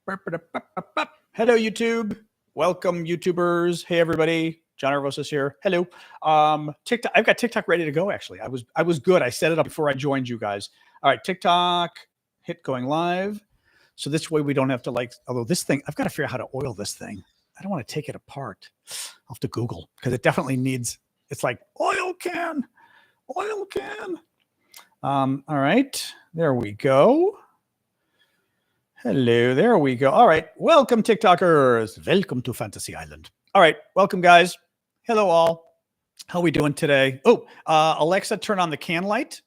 Hello, YouTube. Welcome, YouTubers. Hey, everybody. John Aravosis here. Hello. TikTok. I've got TikTok ready to go. Actually, I was good. I set it up before I joined you guys. All right, TikTok. Hit going live. So this way we don't have to although this thing, I've got to figure out how to oil this thing. I don't want to take it apart. I'll have to Google because it definitely needs. It's like oil can. All right, there we go. Hello, there we go. All right, welcome TikTokers. Welcome to Fantasy Island. All right, welcome guys. Hello all. How we doing today? Oh, Alexa, turn on the can light.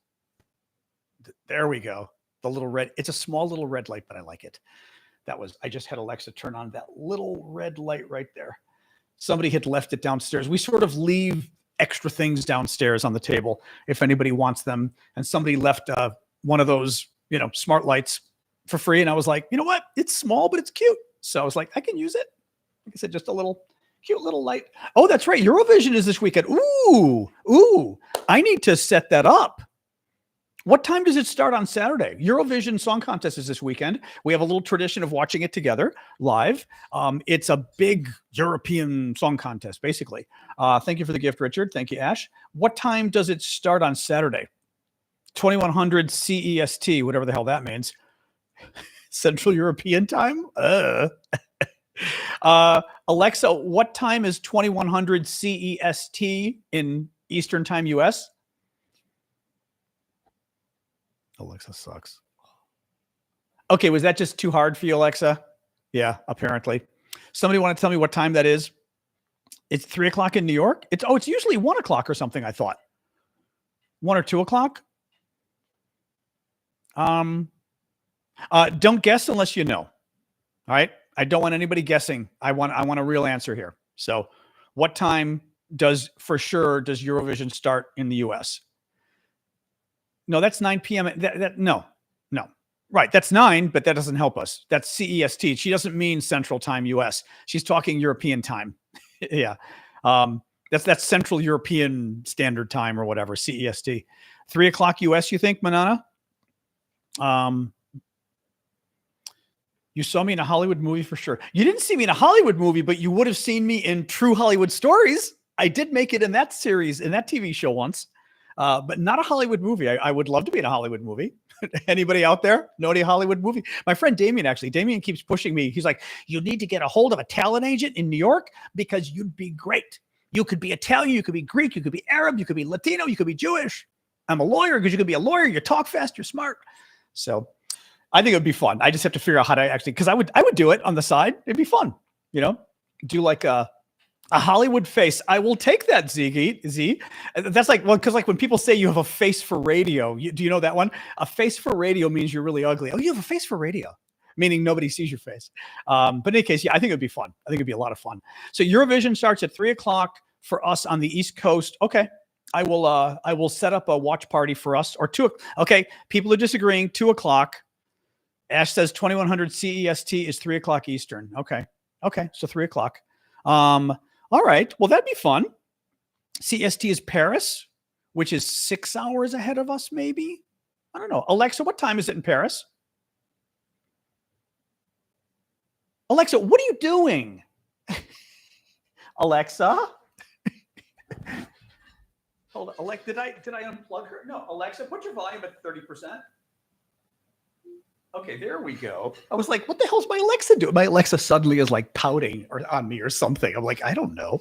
There we go. The little red. It's a small little red light, but I like it. I just had Alexa turn on that little red light right there. Somebody had left it downstairs. We sort of leave extra things downstairs on the table if anybody wants them. And somebody left one of those, smart lights for free. And I was like, you know what? It's small, but it's cute. So I was like, I can use it. Like I said, just a cute little light. Oh, that's right. Eurovision is this weekend. Ooh. I need to set that up. What time does it start on Saturday? Eurovision Song Contest is this weekend. We have a little tradition of watching it together live. It's a big European song contest, basically. Thank you for the gift, Richard. Thank you, Ash. What time does it start on Saturday? 2100 CEST, whatever the hell that means. Central European time? Alexa, what time is 2100 CEST in Eastern Time, US? Alexa sucks. Okay, was that just too hard for you, Alexa? Yeah, apparently. Somebody want to tell me what time that is? It's 3 o'clock in New York? It's usually 1 o'clock or something, I thought. 1 or 2 o'clock? Don't guess unless you know. All right? I don't want anybody guessing. I want a real answer here. So what time does Eurovision start in the US? No, that's 9 p.m. No. Right, that's 9, but that doesn't help us. That's CEST. She doesn't mean Central Time US. She's talking European time. Yeah. That's Central European Standard Time or whatever, CEST. 3 o'clock US, you think, Manana? You saw me in a Hollywood movie for sure. You didn't see me in a Hollywood movie, but you would have seen me in True Hollywood Stories. I did make it in that series, in that TV show once. But not a Hollywood movie. I would love to be in a Hollywood movie. Anybody out there know any Hollywood movie? My friend Damien keeps pushing me. He's like, you need to get a hold of a talent agent in New York because you'd be great. You could be Italian, you could be Greek, you could be Arab, you could be Latino, you could be Jewish. I'm a lawyer because you could be a lawyer. You talk fast, you're smart. So I think it would be fun. I just have to figure out how to actually, because I would do it on the side. It'd be fun, do like a Hollywood face. I will take that, Z. That's because when people say you have a face for radio, do you know that one? A face for radio means you're really ugly. Oh, you have a face for radio, meaning nobody sees your face. But in any case, yeah, I think it'd be fun. I think it'd be a lot of fun. So Eurovision starts at 3 o'clock for us on the East Coast. Okay. I will set up a watch party for us or 2. Okay. People are disagreeing. 2 o'clock. Ash says 2100 CEST is 3 o'clock Eastern. Okay. So 3 o'clock. All right. Well, that'd be fun. CST is Paris, which is 6 hours ahead of us, maybe. I don't know. Alexa, what time is it in Paris? Alexa, what are you doing? Alexa? Hold on. Alexa, did I unplug her? No. Alexa, put your volume at 30%. Okay, there we go. I was like, what the hell's my Alexa doing? My Alexa suddenly is like pouting on me or something. I'm like, I don't know.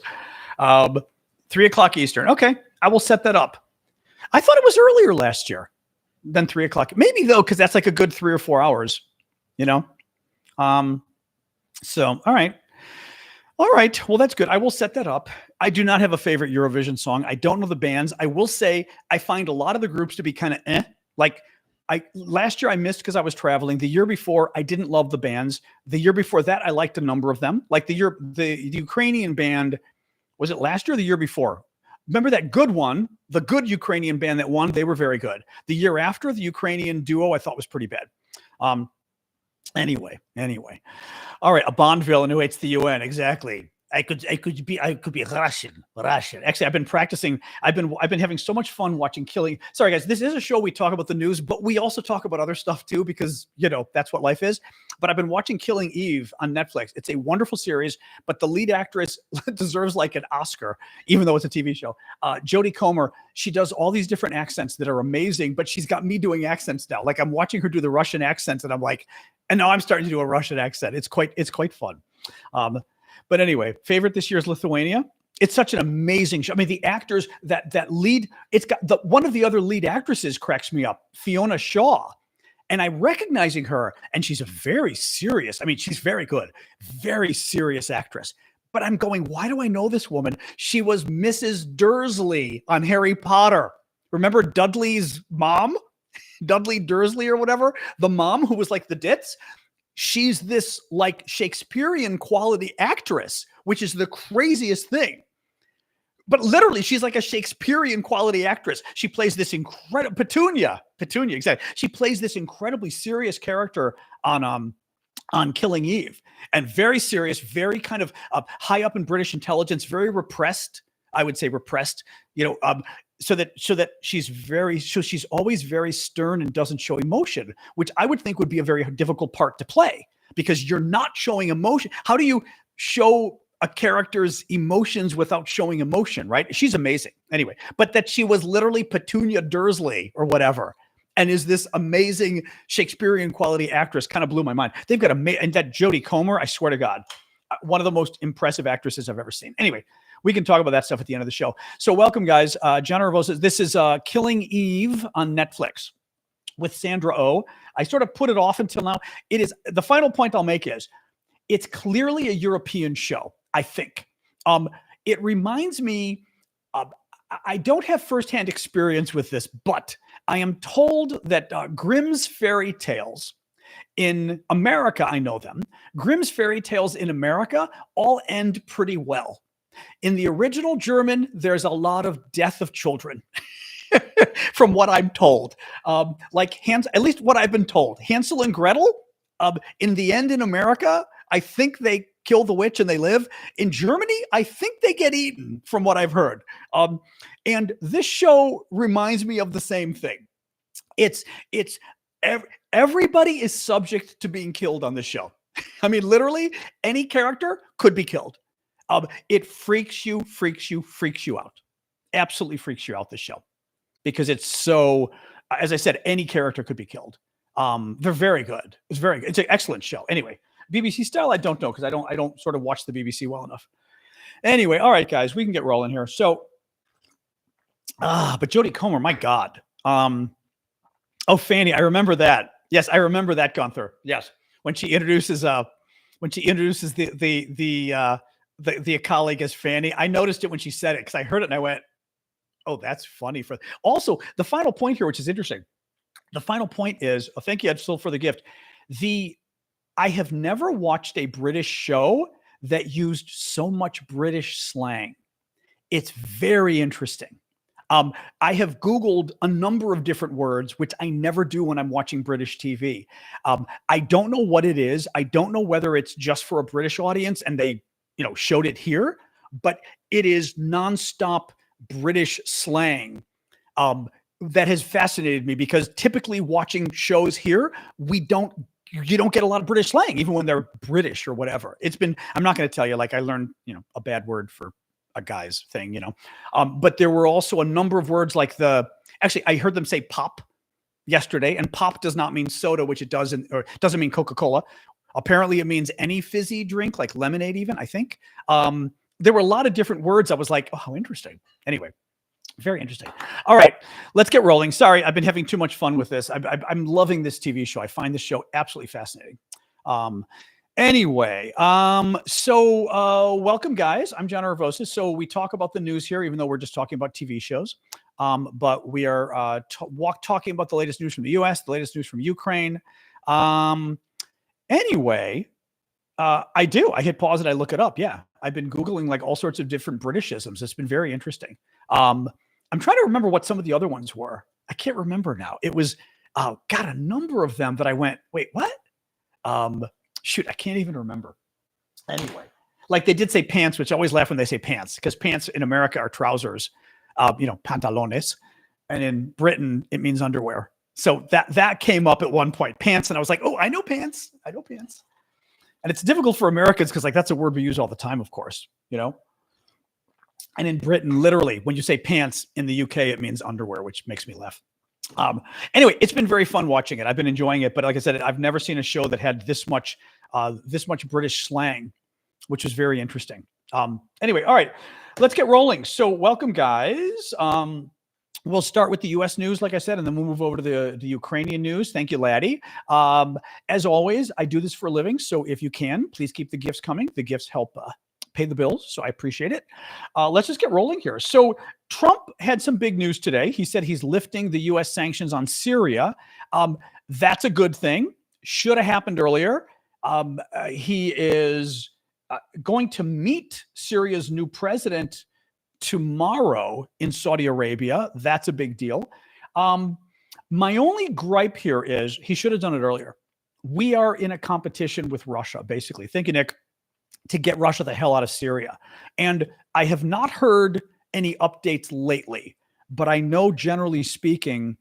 3 o'clock Eastern. Okay, I will set that up. I thought it was earlier last year than 3 o'clock. Maybe though, because that's like a good 3 or 4 hours, So, all right. All right. Well, that's good. I will set that up. I do not have a favorite Eurovision song. I don't know the bands. I will say I find a lot of the groups to be kind of last year I missed because I was traveling. The year before, I didn't love the bands. The year before that, I liked a number of them. Like the Ukrainian band, was it last year or the year before? Remember that good one, the good Ukrainian band that won? They were very good. The year after, the Ukrainian duo I thought was pretty bad. Anyway. All right, a Bond villain who hates the UN. Exactly. I could be Russian. Actually, I've been practicing. I've been having so much fun watching Killing. Sorry, guys, this is a show we talk about the news, but we also talk about other stuff too, because that's what life is. But I've been watching Killing Eve on Netflix. It's a wonderful series, but the lead actress deserves like an Oscar, even though it's a TV show. Jodie Comer, she does all these different accents that are amazing, but she's got me doing accents now. Like I'm watching her do the Russian accents, and I'm like, and now I'm starting to do a Russian accent. It's quite fun. But anyway, favorite this year is Lithuania. It's such an amazing show. I mean, the actors that lead, it's got one of the other lead actresses cracks me up, Fiona Shaw. And I'm recognizing her, and she's a very serious, I mean, she's very good, very serious actress. But I'm going, why do I know this woman? She was Mrs. Dursley on Harry Potter. Remember Dudley's mom? Dudley Dursley or whatever? The mom who was like the ditz? She's this like Shakespearean quality actress, which is the craziest thing. But literally, she's like a Shakespearean quality actress. She plays this incredible Petunia, exactly. She plays this incredibly serious character on Killing Eve, and very serious, very kind of high up in British intelligence, very repressed. I would say repressed. So that she's always very stern and doesn't show emotion, which I would think would be a very difficult part to play, because you're not showing emotion. How do you show a character's emotions without showing emotion, right? She's amazing. Anyway, but that she was literally Petunia Dursley or whatever, and is this amazing Shakespearean quality actress, kind of blew my mind. They've got and that Jodie Comer, I swear to God, one of the most impressive actresses I've ever seen. Anyway, we can talk about that stuff at the end of the show. So welcome, guys. John Aravosis. This is Killing Eve on Netflix with Sandra Oh. I sort of put it off until now. It is, the final point I'll make is, it's clearly a European show, I think. It reminds me, I don't have firsthand experience with this, but I am told that Grimm's fairy tales in America, I know them, Grimm's fairy tales in America all end pretty well. In the original German, there's a lot of death of children, from what I'm told. At least what I've been told. Hansel and Gretel, in the end in America, I think they kill the witch and they live. In Germany, I think they get eaten, from what I've heard. And this show reminds me of the same thing. Everybody is subject to being killed on this show. I mean, literally, any character could be killed. It freaks you out. Absolutely freaks you out, this show. Because it's so, as I said, any character could be killed. They're very good. It's an excellent show. Anyway, BBC style, I don't know, because I don't sort of watch the BBC well enough. Anyway, all right, guys, we can get rolling here. So, but Jodie Comer, my God. Fanny, I remember that. Yes, I remember that, Gunther. Yes, when she introduces the colleague as Fanny. I noticed it when she said it, because I heard it and I went, oh, that's funny. Also, the final point here, which is interesting. The final point is, thank you, Ed, still for the gift. I have never watched a British show that used so much British slang. It's very interesting. I have Googled a number of different words, which I never do when I'm watching British TV. I don't know what it is. I don't know whether it's just for a British audience and they, showed it here, but it is nonstop British slang that has fascinated me, because typically watching shows here, you don't get a lot of British slang, even when they're British or whatever. I'm not going to tell you, like I learned, a bad word for a guy's thing, but there were also a number of words like actually I heard them say pop yesterday, and pop does not mean soda, which it doesn't mean Coca-Cola. Apparently it means any fizzy drink, like lemonade even, I think. There were a lot of different words. I was like, oh, how interesting. Anyway, very interesting. All right, let's get rolling. Sorry, I've been having too much fun with this. I'm loving this TV show. I find this show absolutely fascinating. Anyway, so welcome, guys. I'm John Aravosis. So we talk about the news here, even though we're just talking about TV shows. But we are talking about the latest news from the U.S., the latest news from Ukraine. Anyway, I hit pause and I look it up. Yeah, I've been Googling like all sorts of different Britishisms. It's been very interesting. I'm trying to remember what some of the other ones were. I can't remember now. It was, got a number of them that I went, wait, what? Shoot, I can't even remember. Anyway, Like they did say pants, which I always laugh when they say pants, because pants in America are trousers, pantalones. And in Britain, it means underwear. So that came up at one point, pants. And I was like, oh, I know pants. I know pants. And it's difficult for Americans because like that's a word we use all the time, of course, And in Britain, literally, when you say pants in the UK, it means underwear, which makes me laugh. Anyway, it's been very fun watching it. I've been enjoying it. But like I said, I've never seen a show that had this much British slang, which is very interesting. Anyway, all right, let's get rolling. So welcome, guys. We'll start with the U.S. news, like I said, and then we'll move over to the Ukrainian news. Thank you, Laddie. As always, I do this for a living. So if you can, please keep the gifts coming. The gifts help pay the bills. So I appreciate it. Let's just get rolling here. So Trump had some big news today. He said he's lifting the U.S. sanctions on Syria. That's a good thing. Should have happened earlier. He is going to meet Syria's new president tomorrow in Saudi Arabia. That's a big deal. My only gripe here is he should have done it earlier. We are in a competition with Russia, basically. Thank you, Nick, to get Russia the hell out of Syria. And I have not heard any updates lately, but I know generally speaking,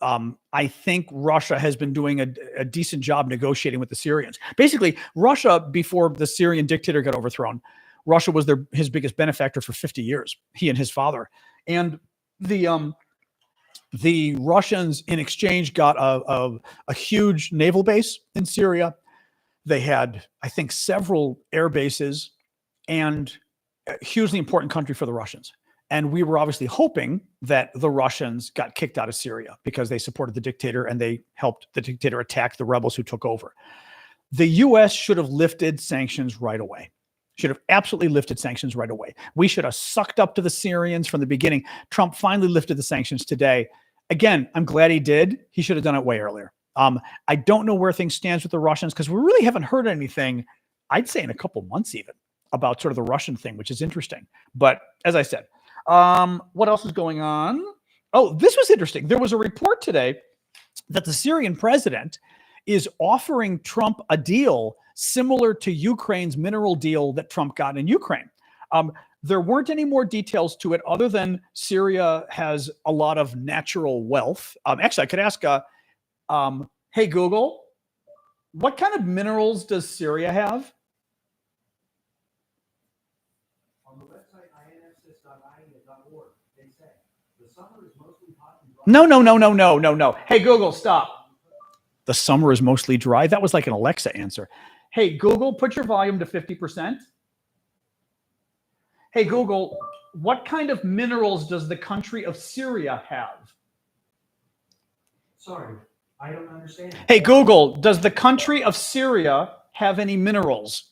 I think Russia has been doing a decent job negotiating with the Syrians. Basically, Russia, before the Syrian dictator got overthrown, Russia was his biggest benefactor for 50 years, he and his father. And the Russians, in exchange, got a huge naval base in Syria. They had, I think, several air bases and a hugely important country for the Russians. And we were obviously hoping that the Russians got kicked out of Syria because they supported the dictator and they helped the dictator attack the rebels who took over. The U.S. should have lifted sanctions right away. Should have absolutely lifted sanctions right away. We should have sucked up to the Syrians from the beginning. Trump finally lifted the sanctions today. Again, I'm glad he did. He should have done it way earlier. I don't know where things stand with the Russians because we really haven't heard anything, I'd say in a couple months even, about sort of the Russian thing, which is interesting. But as I said, what else is going on? Oh, this was interesting. There was a report today that the Syrian president is offering Trump a deal similar to Ukraine's mineral deal that Trump got in Ukraine. There weren't any more details to it other than Syria has a lot of natural wealth. Actually, I could ask, hey, Google, what kind of minerals does Syria have? On the website insys.ia.org, they say the summer is mostly hot and dry. No. Hey, Google, stop. The summer is mostly dry. That was like an Alexa answer. Hey, Google, put your volume to 50%. Hey, Google, what kind of minerals does the country of Syria have? Sorry, I don't understand. Hey, Google, does the country of Syria have any minerals?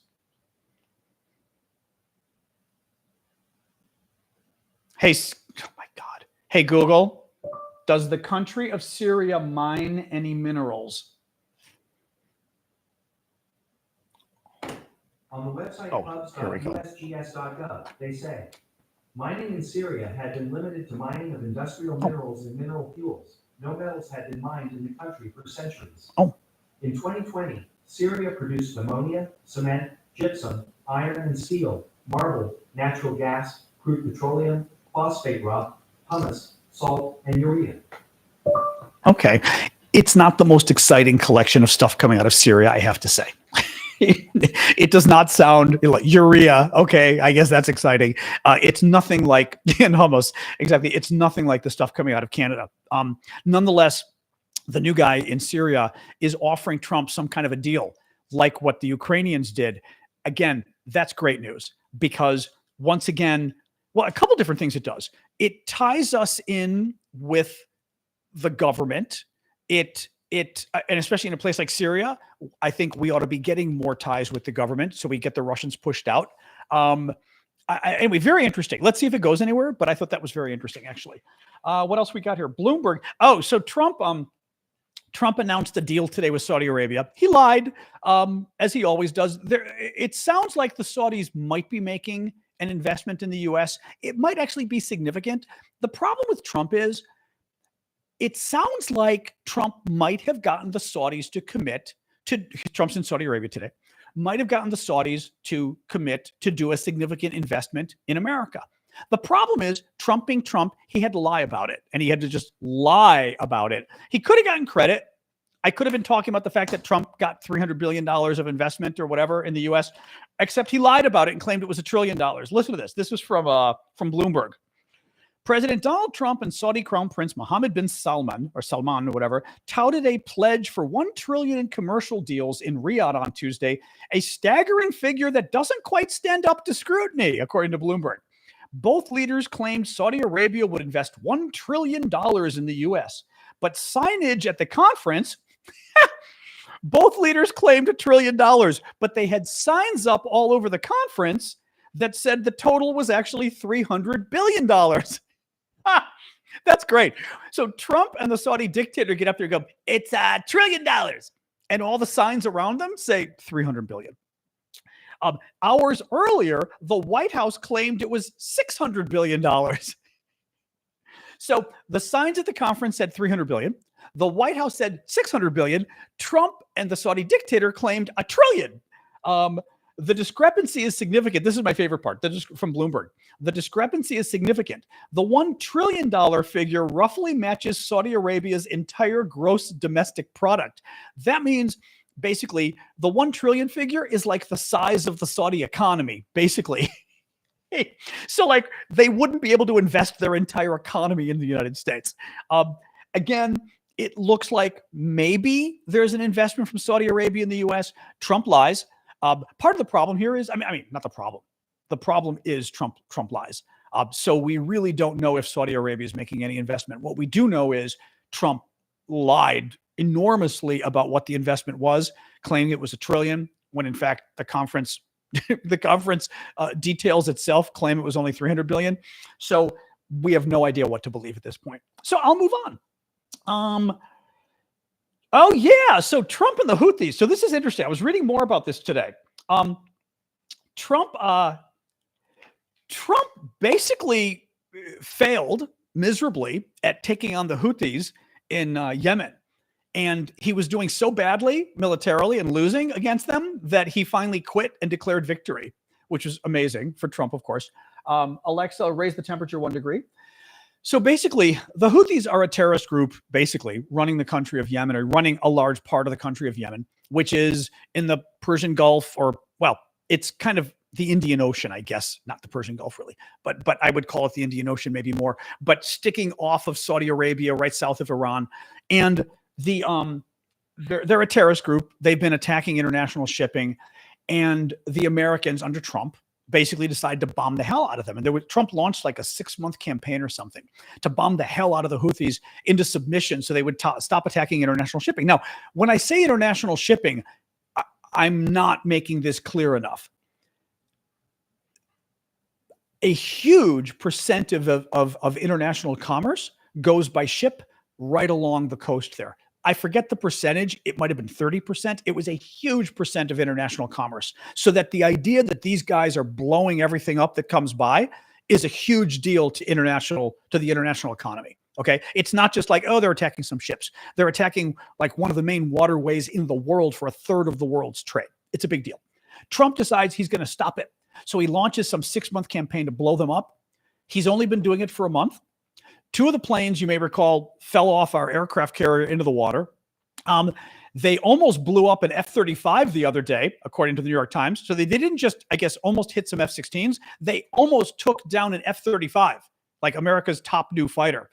Hey, oh my God. Hey, Google, does the country of Syria mine any minerals? On the website hubs.usgs.gov, they say, mining in Syria had been limited to mining of industrial minerals and mineral fuels. No metals had been mined in the country for centuries. In 2020, Syria produced ammonia, cement, gypsum, iron and steel, marble, natural gas, crude petroleum, phosphate rock, hummus, salt, and urea. Okay. It's not the most exciting collection of stuff coming out of Syria, I have to say. It does not sound like urea. Okay, I guess that's exciting. It's nothing like in hummus. Exactly. It's nothing like the stuff coming out of Canada. Nonetheless, the new guy in Syria is offering Trump some kind of a deal like what the Ukrainians did. Again, that's great news because once again, well, a couple different things it does. It ties us in with the government. And especially in a place like Syria, I think we ought to be getting more ties with the government so we get the Russians pushed out. Anyway, very interesting. Let's see if it goes anywhere, but I thought that was very interesting, actually. What else we got here? Bloomberg. Oh, so Trump announced a deal today with Saudi Arabia. He lied, as he always does. It sounds like the Saudis might be making an investment in the U.S. It might actually be significant. The problem with Trump is, it sounds like Trump might have gotten the Saudis to commit Trump's in Saudi Arabia today, might have gotten the Saudis to commit to do a significant investment in America. The problem is Trump being Trump, he had to lie about it, and he had to just lie about it. He could have gotten credit. I could have been talking about the fact that Trump got $300 billion of investment or whatever in the U.S., except he lied about it and claimed it was $1 trillion. Listen to this. This was from Bloomberg. President Donald Trump and Saudi Crown Prince Mohammed bin Salman or whatever touted a pledge for $1 trillion in commercial deals in Riyadh on Tuesday, a staggering figure that doesn't quite stand up to scrutiny, according to Bloomberg. Both leaders claimed Saudi Arabia would invest $1 trillion in the U.S., but signage at the conference, both leaders claimed $1 trillion, but they had signs up all over the conference that said the total was actually $300 billion. That's great. So Trump and the Saudi dictator get up there and go, it's $1 trillion. And all the signs around them say 300 billion. Hours earlier, the White House claimed it was $600 billion. So the signs at the conference said 300 billion. The White House said 600 billion. Trump and the Saudi dictator claimed $1 trillion. The discrepancy is significant. This is my favorite part. From Bloomberg. The discrepancy is significant. The $1 trillion figure roughly matches Saudi Arabia's entire gross domestic product. That means basically the 1 trillion figure is like the size of the Saudi economy, basically. So like they wouldn't be able to invest their entire economy in the United States. Again, it looks like maybe there's an investment from Saudi Arabia in the U.S. Trump lies. Part of the problem here is, I mean, not the problem. The problem is Trump lies. So we really don't know if Saudi Arabia is making any investment. What we do know is Trump lied enormously about what the investment was, claiming it was $1 trillion, when in fact the conference details itself claim it was only 300 billion. So we have no idea what to believe at this point. So I'll move on. Oh yeah, so Trump and the Houthis. So this is interesting. I was reading more about this today. Trump basically failed miserably at taking on the Houthis in Yemen. And he was doing so badly militarily and losing against them that he finally quit and declared victory, which was amazing for Trump, of course. Alexa, raise the temperature 1 degree. So basically, the Houthis are a terrorist group, basically running the country of Yemen, or running a large part of the country of Yemen, which is in the Persian Gulf, or, well, it's kind of the Indian Ocean, I guess, not the Persian Gulf really, but I would call it the Indian Ocean maybe more, but sticking off of Saudi Arabia, right south of Iran. And they're a terrorist group. They've been attacking international shipping, and the Americans under Trump basically decided to bomb the hell out of them. And Trump launched like a 6-month campaign or something to bomb the hell out of the Houthis into submission so they would stop attacking international shipping. Now, when I say international shipping, I'm not making this clear enough. A huge percentage of international commerce goes by ship right along the coast there. I forget the percentage. It might have been 30%. It was a huge percent of international commerce. So that the idea that these guys are blowing everything up that comes by is a huge deal to the international economy. Okay. It's not just like, oh, they're attacking some ships. They're attacking like one of the main waterways in the world for 1/3 of the world's trade. It's a big deal. Trump decides he's going to stop it. So he launches some 6-month campaign to blow them up. He's only been doing it for a month. 2 of the planes, you may recall, fell off our aircraft carrier into the water. They almost blew up an F-35 the other day, according to the New York Times. So they didn't just, I guess, almost hit some F-16s. They almost took down an F-35, like America's top new fighter.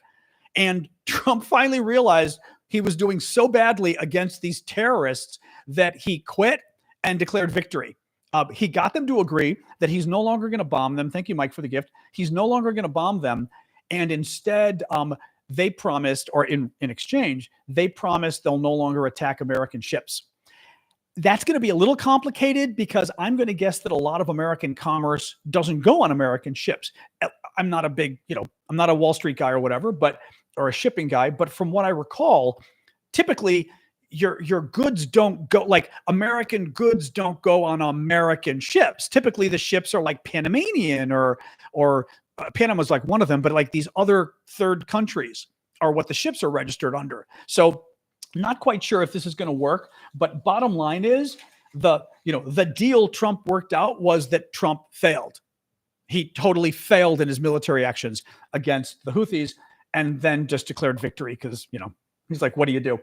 And Trump finally realized he was doing so badly against these terrorists that he quit and declared victory. He got them to agree that he's no longer going to bomb them. Thank you, Mike, for the gift. He's no longer going to bomb them. And instead, they promised, or in exchange, they promised they'll no longer attack American ships. That's going to be a little complicated because I'm going to guess that a lot of American commerce doesn't go on American ships. I'm not a big, I'm not a Wall Street guy or whatever, or a shipping guy. But from what I recall, typically your goods don't go, like American goods don't go on American ships. Typically the ships are like Panamanian or Panama's like one of them, but like these other third countries are what the ships are registered under. So Not quite sure if this is going to work, but bottom line is the deal Trump worked out was that Trump failed. He totally failed in his military actions against the Houthis and then just declared victory because, he's like, what do you do?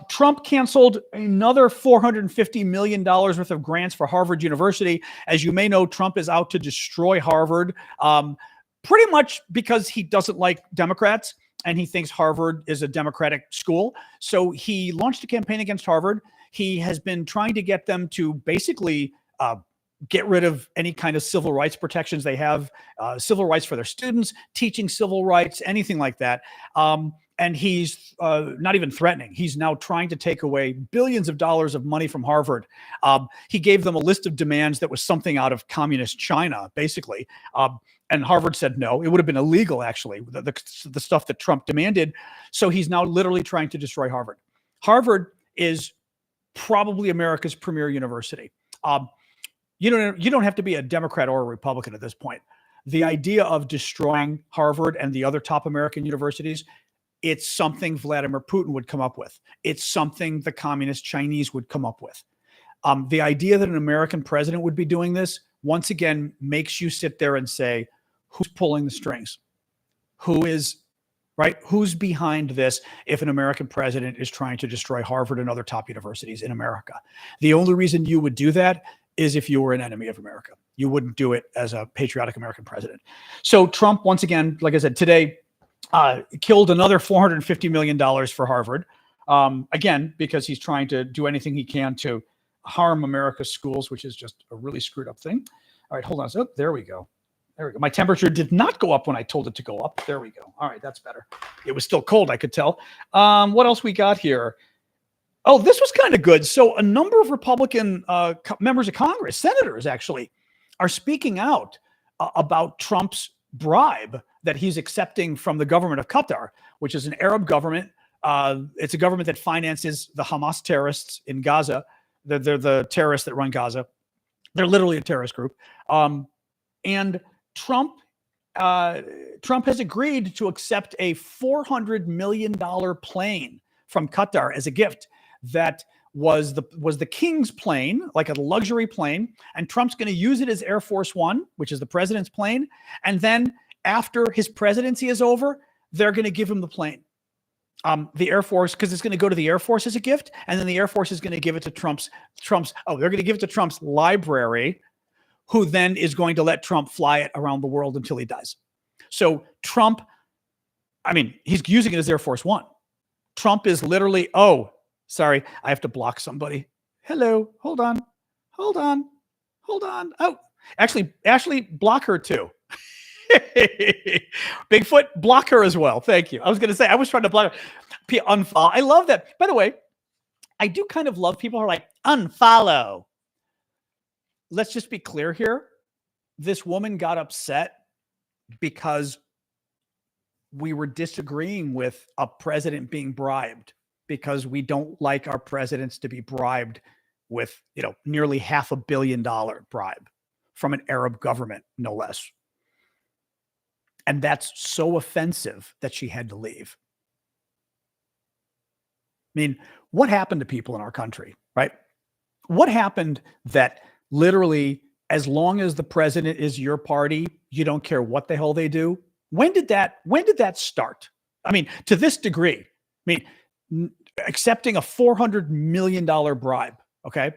Trump canceled another $450 million worth of grants for Harvard University. As you may know, Trump is out to destroy Harvard, pretty much because he doesn't like Democrats and he thinks Harvard is a Democratic school. So he launched a campaign against Harvard. He has been trying to get them to basically get rid of any kind of civil rights protections they have, civil rights for their students, teaching civil rights, anything like that. And he's not even threatening. He's now trying to take away billions of dollars of money from Harvard. He gave them a list of demands that was something out of communist China, basically. And Harvard said no. It would have been illegal, actually, the stuff that Trump demanded. So he's now literally trying to destroy Harvard. Harvard is probably America's premier university. You don't have to be a Democrat or a Republican at this point. The idea of destroying Harvard and the other top American universities, it's something Vladimir Putin would come up with. It's something the communist Chinese would come up with. The idea that an American president would be doing this, once again, makes you sit there and say, who's pulling the strings? Who's behind this if an American president is trying to destroy Harvard and other top universities in America? The only reason you would do that is if you were an enemy of America. You wouldn't do it as a patriotic American president. So Trump, once again, like I said, today, killed another $450 million for Harvard, again, because he's trying to do anything he can to harm America's schools, which is just a really screwed up thing. All right, hold on. So there we go. There we go. My temperature did not go up when I told it to go up. There we go. All right, that's better. It was still cold, I could tell. What else we got here? Oh, this was kind of good. So a number of Republican members of Congress, senators actually, are speaking out about Trump's bribe that he's accepting from the government of Qatar, which is an Arab government. It's a government that finances the Hamas terrorists in Gaza. They're the terrorists that run Gaza. They're literally a terrorist group. And Trump has agreed to accept a $400 million plane from Qatar as a gift that was the king's plane, like a luxury plane, and Trump's going to use it as Air Force One, which is the president's plane. And then after his presidency is over, they're going to give him the plane. The Air Force, because it's going to go to the Air Force as a gift, and then the Air Force is going to give it to they're going to give it to Trump's library, who then is going to let Trump fly it around the world until he dies. So Trump, he's using it as Air Force One. Trump is literally, sorry, I have to block somebody. Hello, hold on. Oh, actually, Ashley, block her too. Bigfoot, block her as well. Thank you. I was going to say, I was trying to block her. Unfollow. I love that. By the way, I do kind of love people who are like, unfollow. Let's just be clear here. This woman got upset because we were disagreeing with a president being bribed, because we don't like our presidents to be bribed with, nearly $500 million bribe from an Arab government, no less. And that's so offensive that she had to leave. What happened to people in our country, right? What happened that literally, as long as the president is your party, you don't care what the hell they do? When did that start? To this degree, accepting a $400 million bribe, okay?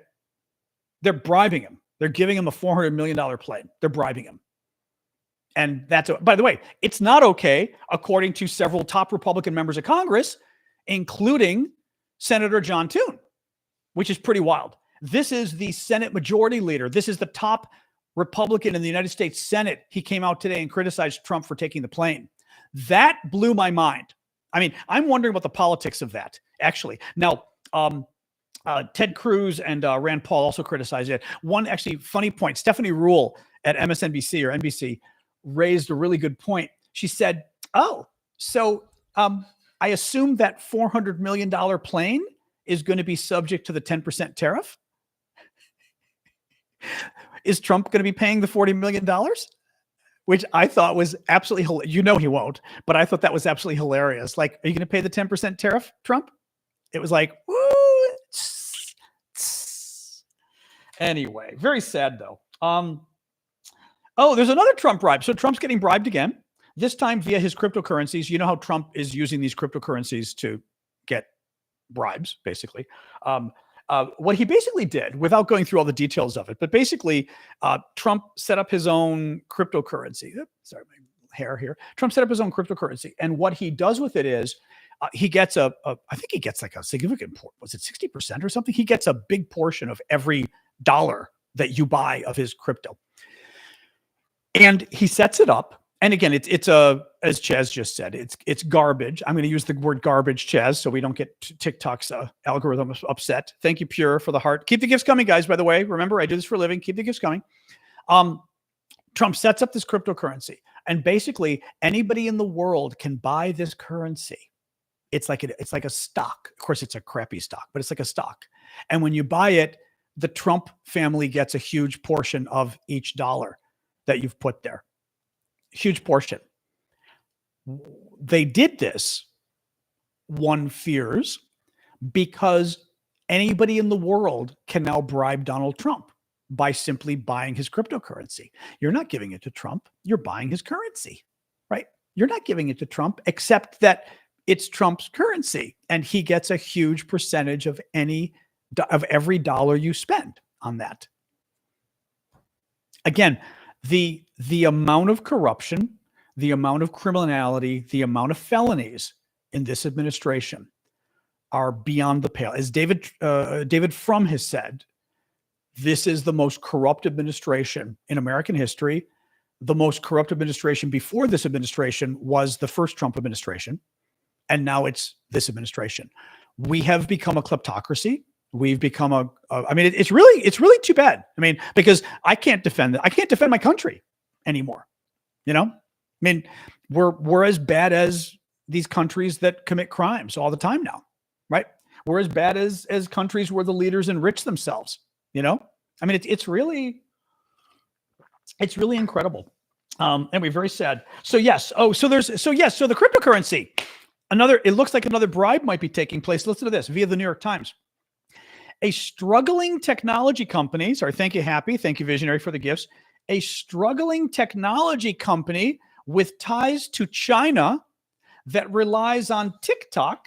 They're bribing him. They're giving him a $400 million plane. They're bribing him. And by the way, it's not okay, according to several top Republican members of Congress, including Senator John Thune, which is pretty wild. This is the Senate Majority Leader. This is the top Republican in the United States Senate. He came out today and criticized Trump for taking the plane. That blew my mind. I'm wondering about the politics of that, actually. Now, Ted Cruz and Rand Paul also criticized it. One actually funny point, Stephanie Ruhle at MSNBC or NBC raised a really good point. She said, I assume that $400 million plane is going to be subject to the 10% tariff. Is Trump going to be paying the $40 million? Which I thought was absolutely, he won't, but I thought that was absolutely hilarious. Like, are you going to pay the 10% tariff, Trump? It was like, woo. Anyway, very sad though. Oh, there's another Trump bribe. So Trump's getting bribed again, this time via his cryptocurrencies. You know how Trump is using these cryptocurrencies to get bribes, basically. What he basically did, without going through all the details of it, but basically, Trump set up his own cryptocurrency. Sorry, my hair here. Trump set up his own cryptocurrency. And what he does with it is he gets I think he gets like a significant, was it 60% or something? He gets a big portion of every dollar that you buy of his crypto. And he sets it up. And again, it's as Chaz just said, it's garbage. I'm going to use the word garbage, Chaz, so we don't get TikTok's algorithm upset. Thank you, Pure, for the heart. Keep the gifts coming, guys, by the way. Remember, I do this for a living. Keep the gifts coming. Trump sets up this cryptocurrency. And basically, anybody in the world can buy this currency. It's like a stock. Of course, it's a crappy stock, but it's like a stock. And when you buy it, the Trump family gets a huge portion of each dollar that you've put there. Huge portion. They did this, one fears, because anybody in the world can now bribe Donald Trump by simply buying his cryptocurrency. You're not giving it to Trump. You're buying his currency, right? You're not giving it to Trump, except that it's Trump's currency, and he gets a huge percentage of every dollar you spend on that. Again, the amount of corruption, the amount of criminality, the amount of felonies in this administration are beyond the pale. As David Frum has said, this is the most corrupt administration in American history. The most corrupt administration before this administration was the first Trump administration, and now it's this administration. We have become a kleptocracy. We've become it's really too bad. I mean, because I can't defend my country anymore. You know, I mean, we're as bad as these countries that commit crimes all the time now, right? We're as bad as countries where the leaders enrich themselves. You know, I mean, it's really incredible. And we're very sad. So yes. So the cryptocurrency, it looks like another bribe might be taking place. Listen to this via the New York Times. A struggling technology company, thank you, Happy. Thank you, Visionary, for the gifts. A struggling technology company with ties to China that relies on TikTok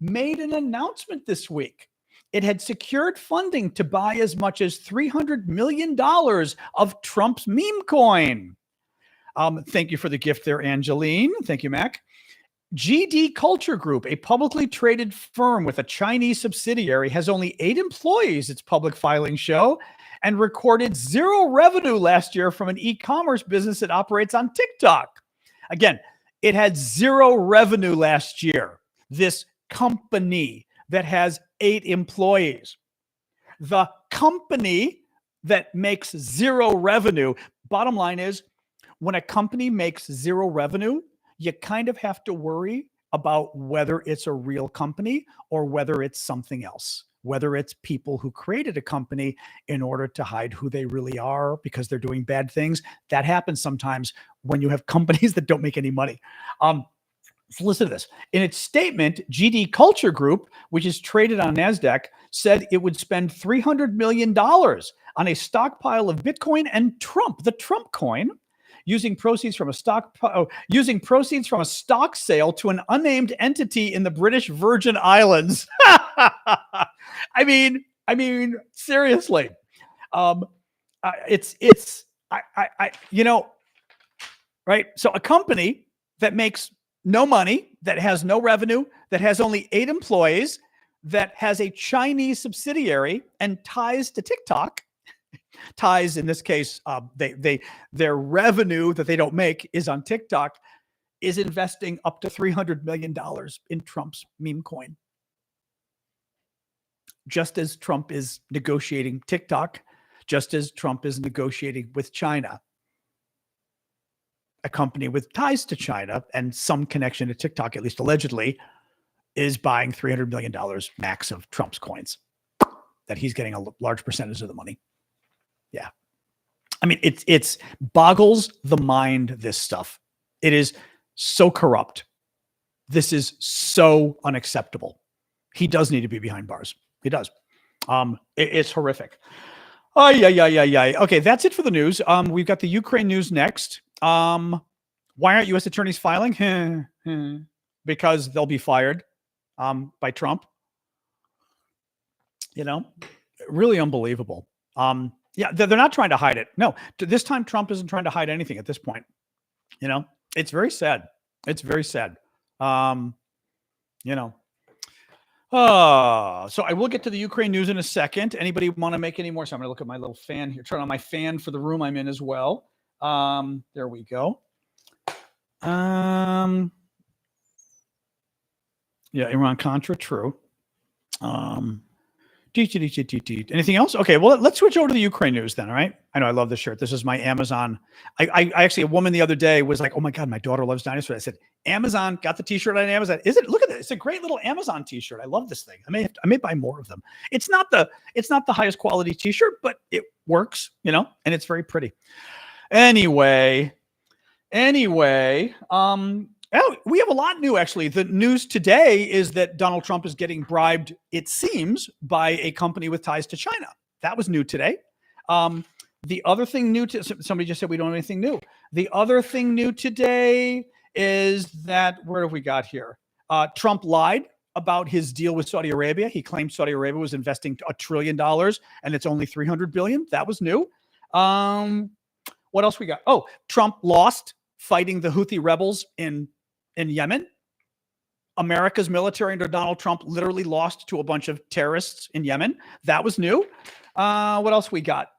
made an announcement this week. It had secured funding to buy as much as $300 million of Trump's meme coin. Thank you for the gift there, Angeline. Thank you, Mac. GD Culture Group, a publicly traded firm with a Chinese subsidiary, has only 8 employees, its public filing show, and recorded 0 revenue last year from an e-commerce business that operates on TikTok. Again, it had 0 revenue last year. This company that has 8 employees. The company that makes 0 revenue, bottom line is, when a company makes 0 revenue, you kind of have to worry about whether it's a real company or whether it's something else, whether it's people who created a company in order to hide who they really are because they're doing bad things. That happens sometimes when you have companies that don't make any money. So listen to this. In its statement, GD Culture Group, which is traded on NASDAQ, said it would spend $300 million on a stockpile of Bitcoin and Trump, the Trump coin, using proceeds from a stock sale to an unnamed entity in the British Virgin Islands. I mean, seriously, right? So a company that makes no money, that has no revenue, that has only 8 employees, that has a Chinese subsidiary and ties to TikTok. Ties in this case, their revenue that they don't make is on TikTok, is investing up to $300 million in Trump's meme coin. Just as Trump is negotiating TikTok, just as Trump is negotiating with China, a company with ties to China and some connection to TikTok, at least allegedly, is buying $300 million max of Trump's coins, that he's getting a large percentage of the money. Yeah. I mean, it's boggles the mind, this stuff. It is so corrupt. This is so unacceptable. He does need to be behind bars. He does. It's horrific. Oh, yeah. Okay, that's it for the news. We've got the Ukraine news next. Why aren't U.S. attorneys filing? Because they'll be fired by Trump. Really unbelievable. Yeah, they're not trying to hide it. No, this time Trump isn't trying to hide anything at this point. It's very sad. It's very sad. So I will get to the Ukraine news in a second. Anybody want to make any more? So I'm going to look at my little fan here. Turn on my fan for the room I'm in as well. There we go. Yeah, Iran-Contra, true. Anything else? Okay, well, let's switch over to the Ukraine news then, all right? I know I love this shirt. This is my Amazon. I actually, a woman the other day was like, oh my God, my daughter loves dinosaurs. I said, Amazon, got the t-shirt on Amazon. Look at this. It's a great little Amazon t-shirt. I love this thing. I may buy more of them. It's not the highest quality t-shirt, but it works, and it's very pretty. Anyway, we have a lot new, actually. The news today is that Donald Trump is getting bribed, it seems, by a company with ties to China. That was new today. The other thing new, somebody just said we don't have anything new. The other thing new today is that, where have we got here? Trump lied about his deal with Saudi Arabia. He claimed Saudi Arabia was investing $1 trillion and it's only $300 billion. That was new. What else we got? Oh, Trump lost fighting the Houthi rebels in Yemen. America's military under Donald Trump literally lost to a bunch of terrorists in Yemen. That was new. What else we got?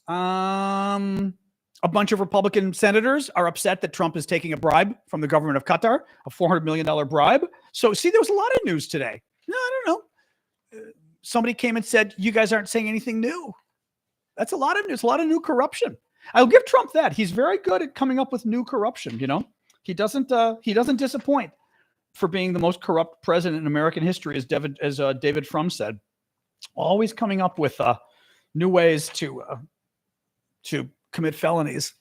A bunch of Republican senators are upset that Trump is taking a bribe from the government of Qatar, a $400 million bribe. So see, there was a lot of news today. No, I don't know. Somebody came and said, you guys aren't saying anything new. That's a lot of news, a lot of new corruption. I'll give Trump that. He's very good at coming up with new corruption, He doesn't disappoint for being the most corrupt president in American history, as David Frum said. Always coming up with new ways to commit felonies.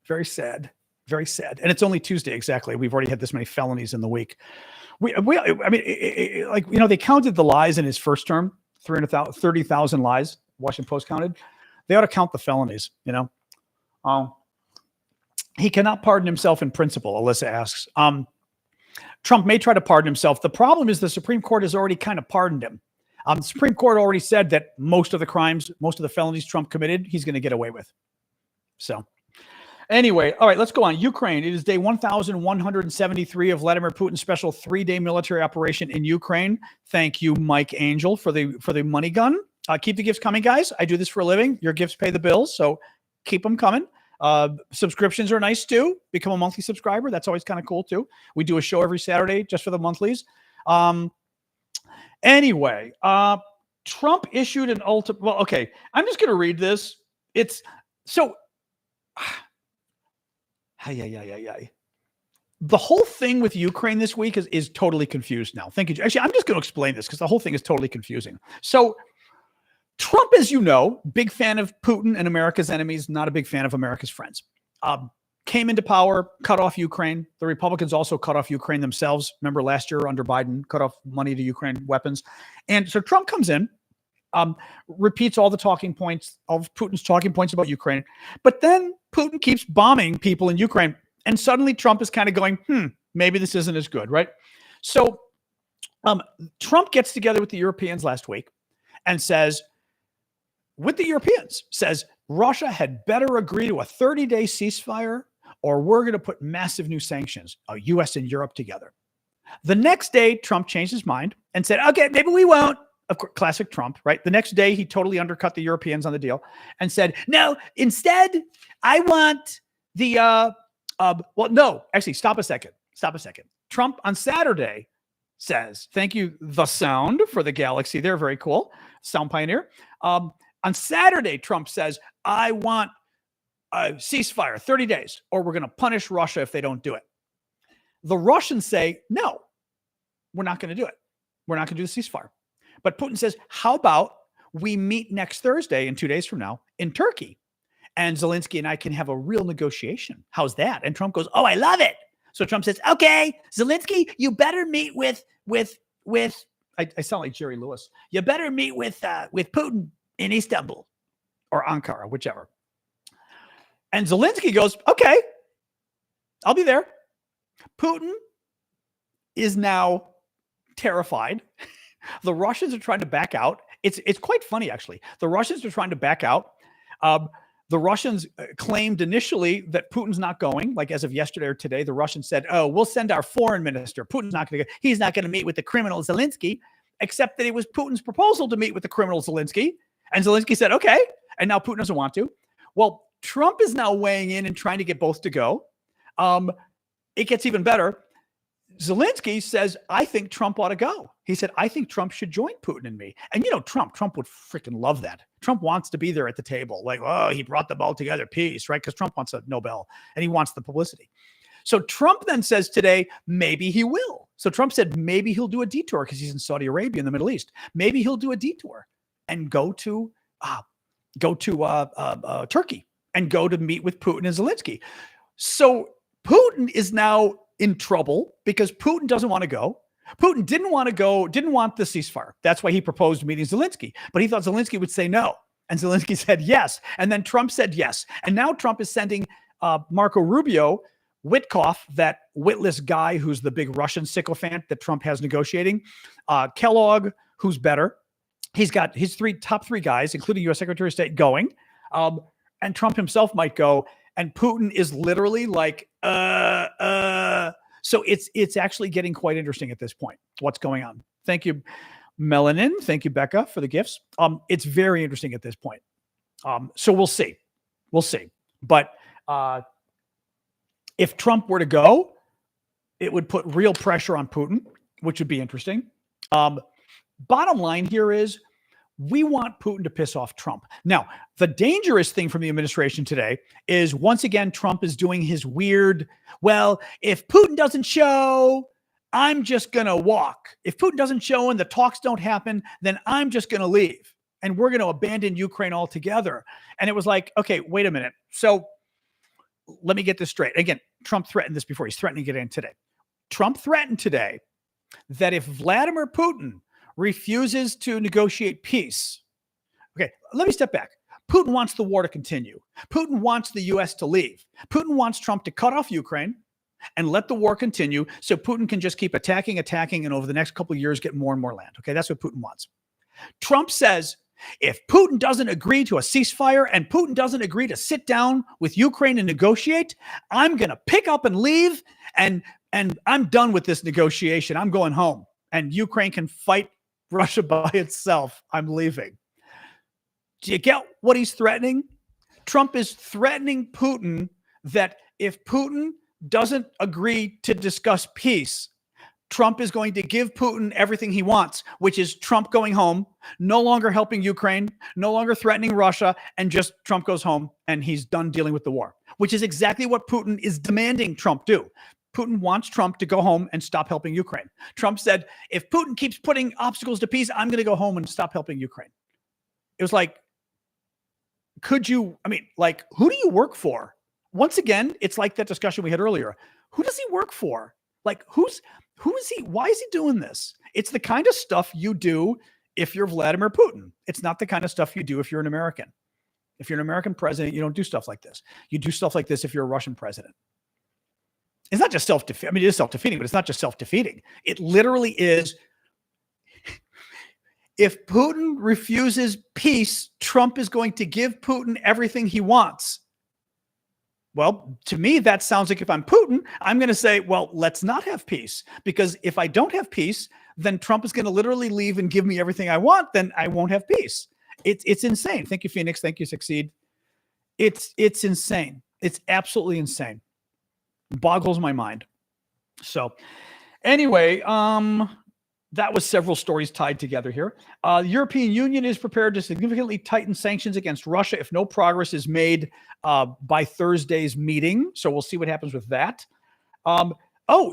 Very sad, very sad. And it's only Tuesday, exactly. We've already had this many felonies in the week. They counted the lies in his first term, 30,000 lies. Washington Post counted. They ought to count the felonies. He cannot pardon himself in principle, Alyssa asks. Trump may try to pardon himself. The problem is the Supreme Court has already kind of pardoned him. The Supreme Court already said that most of the crimes, most of the felonies Trump committed, he's going to get away with. So anyway, all right, let's go on. Ukraine. It is day 1,173 of Vladimir Putin's special 3-day military operation in Ukraine. Thank you, Mike Angel, for the money gun. Keep the gifts coming, guys. I do this for a living. Your gifts pay the bills, so keep them coming. Subscriptions are nice too. Become a monthly subscriber. That's always kind of cool too. We do a show every Saturday just for the monthlies. Anyway, Trump issued an ultimate. Well, okay. I'm just going to read this. It's so. The whole thing with Ukraine this week is totally confused now. Thank you. Actually, I'm just going to explain this because the whole thing is totally confusing. So Trump, as you know, big fan of Putin and America's enemies, not a big fan of America's friends. Came into power, cut off Ukraine. The Republicans also cut off Ukraine themselves. Remember last year under Biden, cut off money to Ukraine weapons. And so Trump comes in, repeats all the talking points of Putin's talking points about Ukraine. But then Putin keeps bombing people in Ukraine. And suddenly Trump is kind of going, maybe this isn't as good, right? So Trump gets together with the Europeans last week and says, Russia had better agree to a 30-day ceasefire or we're going to put massive new sanctions, U.S. and Europe together. The next day, Trump changed his mind and said, okay, maybe we won't. Of course, classic Trump, right? The next day, he totally undercut the Europeans on the deal and said, no, instead, I want the, stop a second. Trump on Saturday says, thank you, the sound for the galaxy there. Very cool. Sound pioneer. On Saturday, Trump says, I want a ceasefire, 30 days, or we're going to punish Russia if they don't do it. The Russians say, no, we're not going to do it. We're not going to do the ceasefire. But Putin says, how about we meet next Thursday and 2 days from now in Turkey? And Zelensky and I can have a real negotiation. How's that? And Trump goes, oh, I love it. So Trump says, okay, Zelensky, you better meet with I sound like Jerry Lewis. You better meet with Putin in Istanbul or Ankara, whichever. And Zelensky goes, okay, I'll be there. Putin is now terrified. The Russians are trying to back out. It's quite funny, actually. The Russians are trying to back out. The Russians claimed initially that Putin's not going. Like as of yesterday or today, the Russians said, "Oh, we'll send our foreign minister. Putin's not going to go. He's not going to meet with the criminal Zelensky." Except that it was Putin's proposal to meet with the criminal Zelensky, and Zelensky said, "Okay." And now Putin doesn't want to. Well, Trump is now weighing in and trying to get both to go. It gets even better. Zelensky says, I think Trump ought to go. He said, I think Trump should join Putin and me. And you know, Trump would freaking love that. Trump wants to be there at the table. Like, oh, he brought them all together, peace, right? Because Trump wants a Nobel and he wants the publicity. So Trump then says today, maybe he will. So Trump said, maybe he'll do a detour because he's in Saudi Arabia in the Middle East. Maybe he'll do a detour and go to Turkey and go to meet with Putin and Zelensky. So Putin is now in trouble because Putin doesn't want to go. Putin didn't want to go, didn't want the ceasefire. That's why he proposed meeting Zelensky. But he thought Zelensky would say no. And Zelensky said yes. And then Trump said yes. And now Trump is sending Marco Rubio, Witkoff, that witless guy who's the big Russian sycophant that Trump has negotiating, Kellogg, who's better. He's got his top three guys, including U.S. Secretary of State, going. And Trump himself might go. And Putin is literally like, So it's actually getting quite interesting at this point, what's going on. Thank you, Melanin. Thank you, Becca, for the gifts. It's very interesting at this point. So we'll see. We'll see. But if Trump were to go, it would put real pressure on Putin, which would be interesting. Bottom line here is, we want Putin to piss off Trump. Now, the dangerous thing from the administration today is, once again, Trump is doing his weird, well, if Putin doesn't show, I'm just going to walk. If Putin doesn't show and the talks don't happen, then I'm just going to leave. And we're going to abandon Ukraine altogether. And it was like, okay, wait a minute. So let me get this straight. Again, Trump threatened this before. He's threatening it in today. Trump threatened today that if Vladimir Putin refuses to negotiate peace. Okay, let me step back. Putin wants the war to continue. Putin wants the U.S. to leave. Putin wants Trump to cut off Ukraine and let the war continue so Putin can just keep attacking, and over the next couple of years get more and more land. Okay, that's what Putin wants. Trump says, if Putin doesn't agree to a ceasefire and Putin doesn't agree to sit down with Ukraine and negotiate, I'm going to pick up and leave, and I'm done with this negotiation. I'm going home, and Ukraine can fight Russia by itself. I'm leaving. Do you get what he's threatening? Trump is threatening Putin that if Putin doesn't agree to discuss peace, Trump is going to give Putin everything he wants, which is Trump going home, no longer helping Ukraine, no longer threatening Russia, and just Trump goes home and he's done dealing with the war, which is exactly what Putin is demanding Trump do. Putin wants Trump to go home and stop helping Ukraine. Trump said, if Putin keeps putting obstacles to peace, I'm going to go home and stop helping Ukraine. It was like, who do you work for? Once again, it's like that discussion we had earlier. Who does he work for? Like, who is he? Why is he doing this? It's the kind of stuff you do if you're Vladimir Putin. It's not the kind of stuff you do if you're an American. If you're an American president, you don't do stuff like this. You do stuff like this if you're a Russian president. It's not just self-defeating. I mean, it is self-defeating, but it's not just self-defeating. It literally is, if Putin refuses peace, Trump is going to give Putin everything he wants. Well, to me, that sounds like if I'm Putin, I'm going to say, well, let's not have peace. Because if I don't have peace, then Trump is going to literally leave and give me everything I want. Then I won't have peace. It's insane. Thank you, Phoenix. Thank you, Succeed. It's insane. It's absolutely insane. Boggles my mind. So anyway, that was several stories tied together here. The European Union is prepared to significantly tighten sanctions against Russia if no progress is made by Thursday's meeting. So we'll see what happens with that.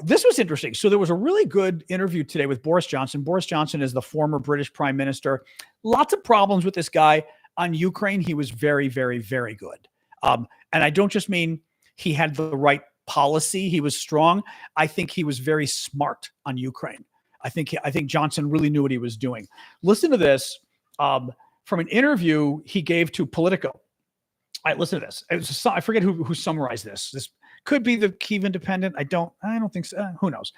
This was interesting. So there was a really good interview today with Boris Johnson. Boris Johnson is the former British Prime Minister. Lots of problems with this guy. On Ukraine, he was very, very, very good. And I don't just mean he had the right policy. He was strong. I think he was very smart on Ukraine. I think Johnson really knew what he was doing. Listen to this from an interview he gave to Politico. All right, listen to this. I forget who summarized this. This could be the Kyiv Independent. I don't think so. Who knows?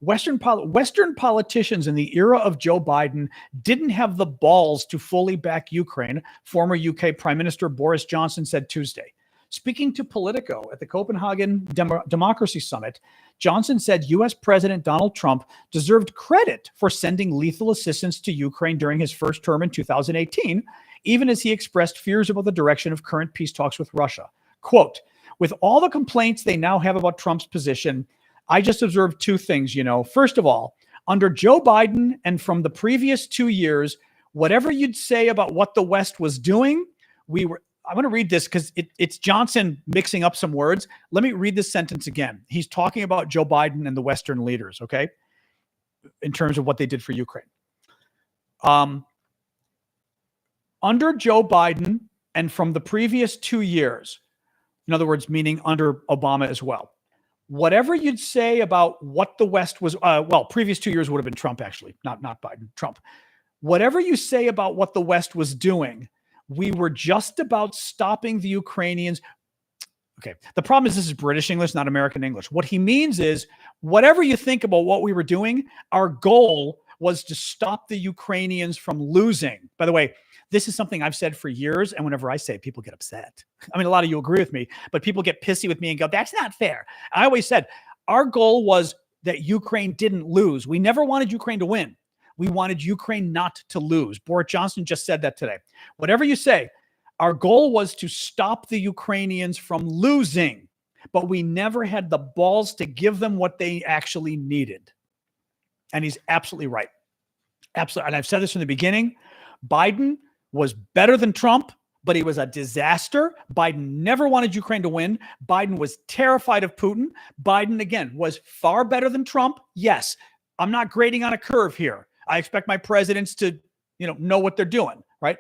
Western politicians in the era of Joe Biden didn't have the balls to fully back Ukraine, former UK Prime Minister Boris Johnson said Tuesday. Speaking to Politico at the Copenhagen Democracy Summit, Johnson said U.S. President Donald Trump deserved credit for sending lethal assistance to Ukraine during his first term in 2018, even as he expressed fears about the direction of current peace talks with Russia. Quote, with all the complaints they now have about Trump's position, I just observed two things, First of all, under Joe Biden and from the previous 2 years, whatever you'd say about what the West was doing, I'm going to read this because it's Johnson mixing up some words. Let me read this sentence again. He's talking about Joe Biden and the Western leaders, okay, in terms of what they did for Ukraine. Under Joe Biden and from the previous 2 years, in other words, meaning under Obama as well, whatever you'd say about what the West was, previous 2 years would have been Trump, actually, not Biden, Trump. Whatever you say about what the West was doing, we were just about stopping the Ukrainians. Okay. The problem is this is British English, not American English. What he means is whatever you think about what we were doing, our goal was to stop the Ukrainians from losing. By the way, this is something I've said for years. And whenever I say it, people get upset. I mean, a lot of you agree with me, but people get pissy with me and go, that's not fair. I always said our goal was that Ukraine didn't lose. We never wanted Ukraine to win. We wanted Ukraine not to lose. Boris Johnson just said that today. Whatever you say, our goal was to stop the Ukrainians from losing, but we never had the balls to give them what they actually needed. And he's absolutely right. Absolutely. And I've said this from the beginning. Biden was better than Trump, but he was a disaster. Biden never wanted Ukraine to win. Biden was terrified of Putin. Biden, again, was far better than Trump. Yes, I'm not grading on a curve here. I expect my presidents to, know what they're doing, right?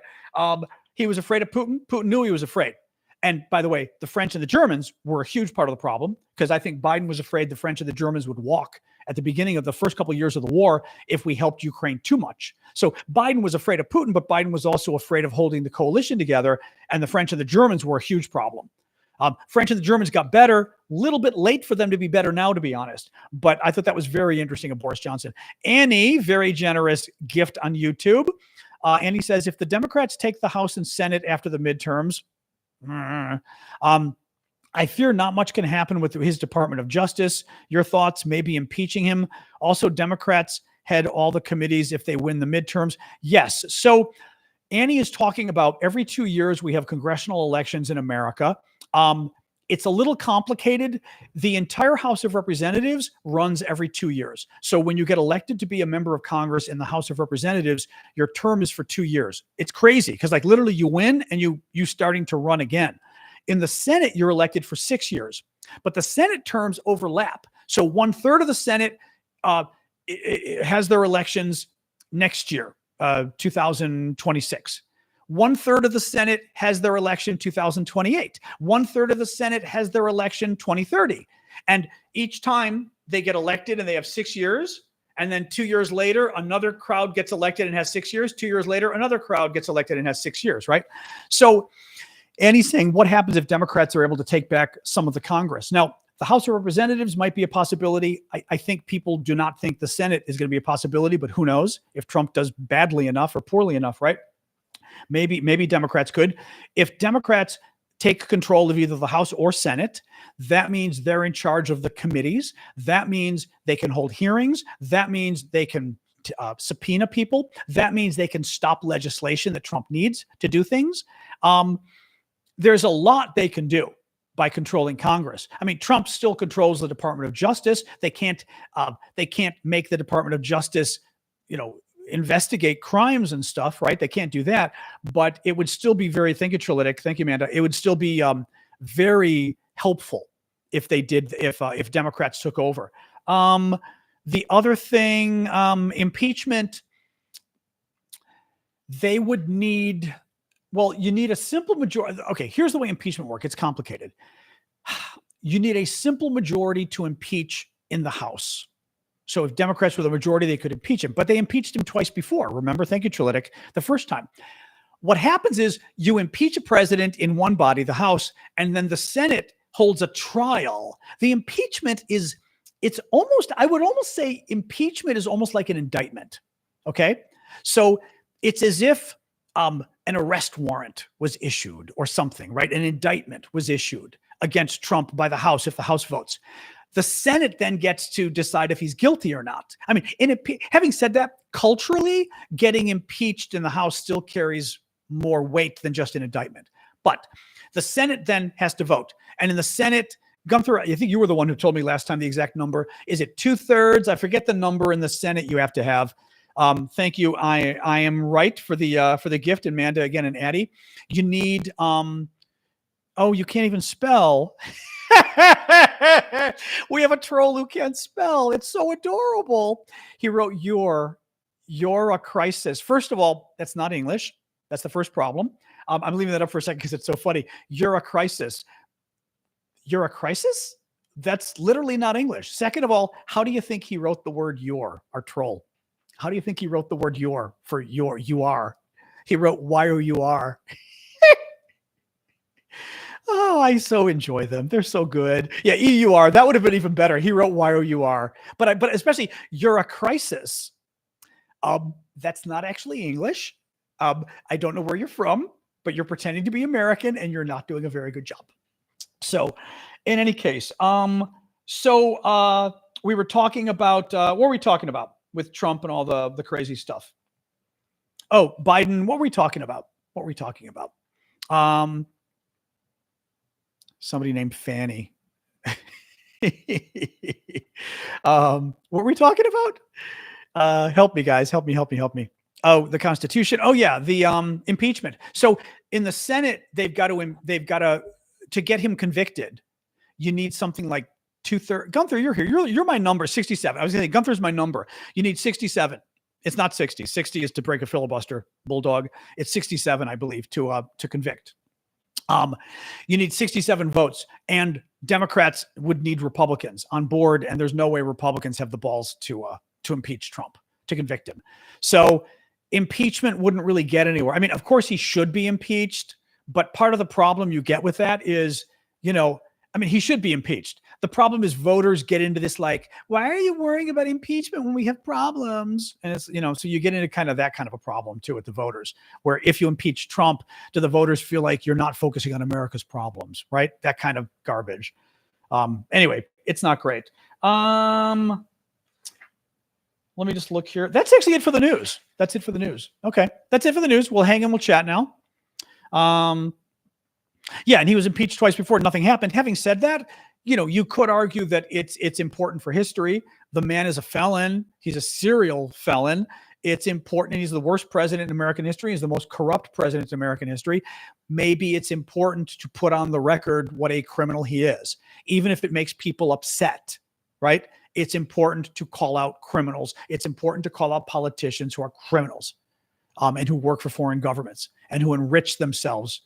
He was afraid of Putin. Putin knew he was afraid. And by the way, the French and the Germans were a huge part of the problem because I think Biden was afraid the French and the Germans would walk at the beginning of the first couple of years of the war if we helped Ukraine too much. So Biden was afraid of Putin, but Biden was also afraid of holding the coalition together. And the French and the Germans were a huge problem. French and the Germans got better, a little bit late for them to be better now, to be honest. But I thought that was very interesting of Boris Johnson. Annie, very generous gift on YouTube. Annie says, if the Democrats take the House and Senate after the midterms, I fear not much can happen with his Department of Justice. Your thoughts, maybe impeaching him. Also, Democrats head all the committees if they win the midterms. Yes. So Annie is talking about every 2 years we have congressional elections in America. It's a little complicated. The entire House of Representatives runs every 2 years. So when you get elected to be a member of Congress in the House of Representatives, your term is for 2 years. It's crazy because literally you win and you starting to run again. In the Senate, you're elected for 6 years, but the Senate terms overlap. So 1/3 of the Senate it has their elections next year, 2026. 1/3 of the Senate has their election 2028. 1/3 of the Senate has their election 2030. And each time they get elected and they have 6 years, and then 2 years later, another crowd gets elected and has 6 years. 2 years later, another crowd gets elected and has 6 years, right? So Annie's saying, what happens if Democrats are able to take back some of the Congress? Now, the House of Representatives might be a possibility. I think people do not think the Senate is going to be a possibility, but who knows if Trump does badly enough or poorly enough, right? Maybe Democrats could. If Democrats take control of either the House or Senate, that means they're in charge of the committees. That means they can hold hearings. That means they can subpoena people. That means they can stop legislation that Trump needs to do things. There's a lot they can do by controlling Congress. I mean, Trump still controls the Department of Justice. They can't make the Department of Justice, investigate crimes and stuff, right? They can't do that, but it would still be very, thank you, Trilytic. Thank you, Amanda. It would still be very helpful if they did, if Democrats took over. The other thing, impeachment, they would need, you need a simple majority. Okay, here's the way impeachment works. It's complicated. You need a simple majority to impeach in the House. So if Democrats were the majority, they could impeach him. But they impeached him twice before. Remember? Thank you, Trilitic. The first time. What happens is you impeach a president in one body, the House, and then the Senate holds a trial. The impeachment is, I would almost say impeachment is almost like an indictment. Okay. So it's as if an arrest warrant was issued or something, right? An indictment was issued against Trump by the House if the House votes. The Senate then gets to decide if he's guilty or not. I mean, having said that, culturally, getting impeached in the House still carries more weight than just an indictment. But the Senate then has to vote. And in the Senate, Gunther, I think you were the one who told me last time the exact number. Is it 2/3? I forget the number in the Senate you have to have. Thank you. I am right for the gift, and Amanda again and Addie. You need you can't even spell. We have a troll who can't spell. It's so adorable. He wrote you're a crisis. First of all, that's not English. That's the first problem. I'm leaving that up for a second because it's so funny. You're a crisis. You're a crisis? That's literally not English. Second of all, how do you think he wrote the word your, our troll? How do you think he wrote the word your for you are? He wrote you are. Oh, I so enjoy them. They're so good. Yeah, EUR. That would have been even better. He wrote YOUR. But especially you're a crisis. That's not actually English. I don't know where you're from, but you're pretending to be American and you're not doing a very good job. So in any case, we were talking about, what were we talking about with Trump and all the crazy stuff? Oh, Biden. What were we talking about? Somebody named Fanny. What were we talking about? Help me, guys. Help me. Oh, the Constitution. Oh yeah, the impeachment. So in the Senate, they've got to get him convicted. You need something like 2/3. Gunther, you're here. You're my number, 67. I was going to say Gunther's my number. You need 67. It's not 60. 60 is to break a filibuster, Bulldog. It's 67, I believe, to convict. You need 67 votes, and Democrats would need Republicans on board, and there's no way Republicans have the balls to impeach Trump, to convict him. So impeachment wouldn't really get anywhere. I mean, of course he should be impeached, but part of the problem you get with that is, he should be impeached. The problem is voters get into this like, why are you worrying about impeachment when we have problems? And it's, so you get into kind of that kind of a problem too with the voters, where if you impeach Trump, do the voters feel like you're not focusing on America's problems, right? That kind of garbage. Anyway, it's not great. Let me just look here. That's actually it for the news. Okay. That's it for the news. We'll hang and we'll chat now. Yeah, and he was impeached twice before. Nothing happened. Having said that, you could argue that it's important for history. The man is a felon. He's a serial felon. It's important. And he's the worst president in American history. He's the most corrupt president in American history. Maybe it's important to put on the record what a criminal he is, even if it makes people upset, right? It's important to call out criminals. It's important to call out politicians who are criminals and who work for foreign governments and who enrich themselves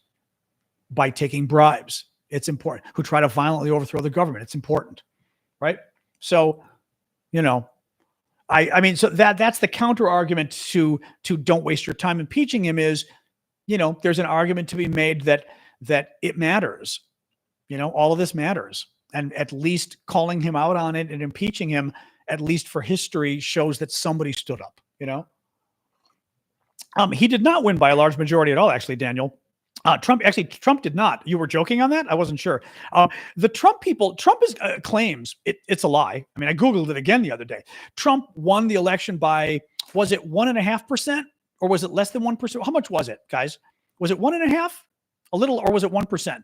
by taking bribes. It's important. Who try to violently overthrow the government. It's important, right? So, so that's the counter argument to don't waste your time impeaching him is, there's an argument to be made that it matters. All of this matters. And at least calling him out on it and impeaching him, at least for history, shows that somebody stood up, He did not win by a large majority at all, actually, Daniel. Trump did not. You were joking on that? I wasn't sure. The Trump claims it's a lie. I mean, I Googled it again the other day. Trump won the election by, was it 1.5% or was it less than 1%? How much was it, guys? Was it 1.5%? A little, or was it 1%?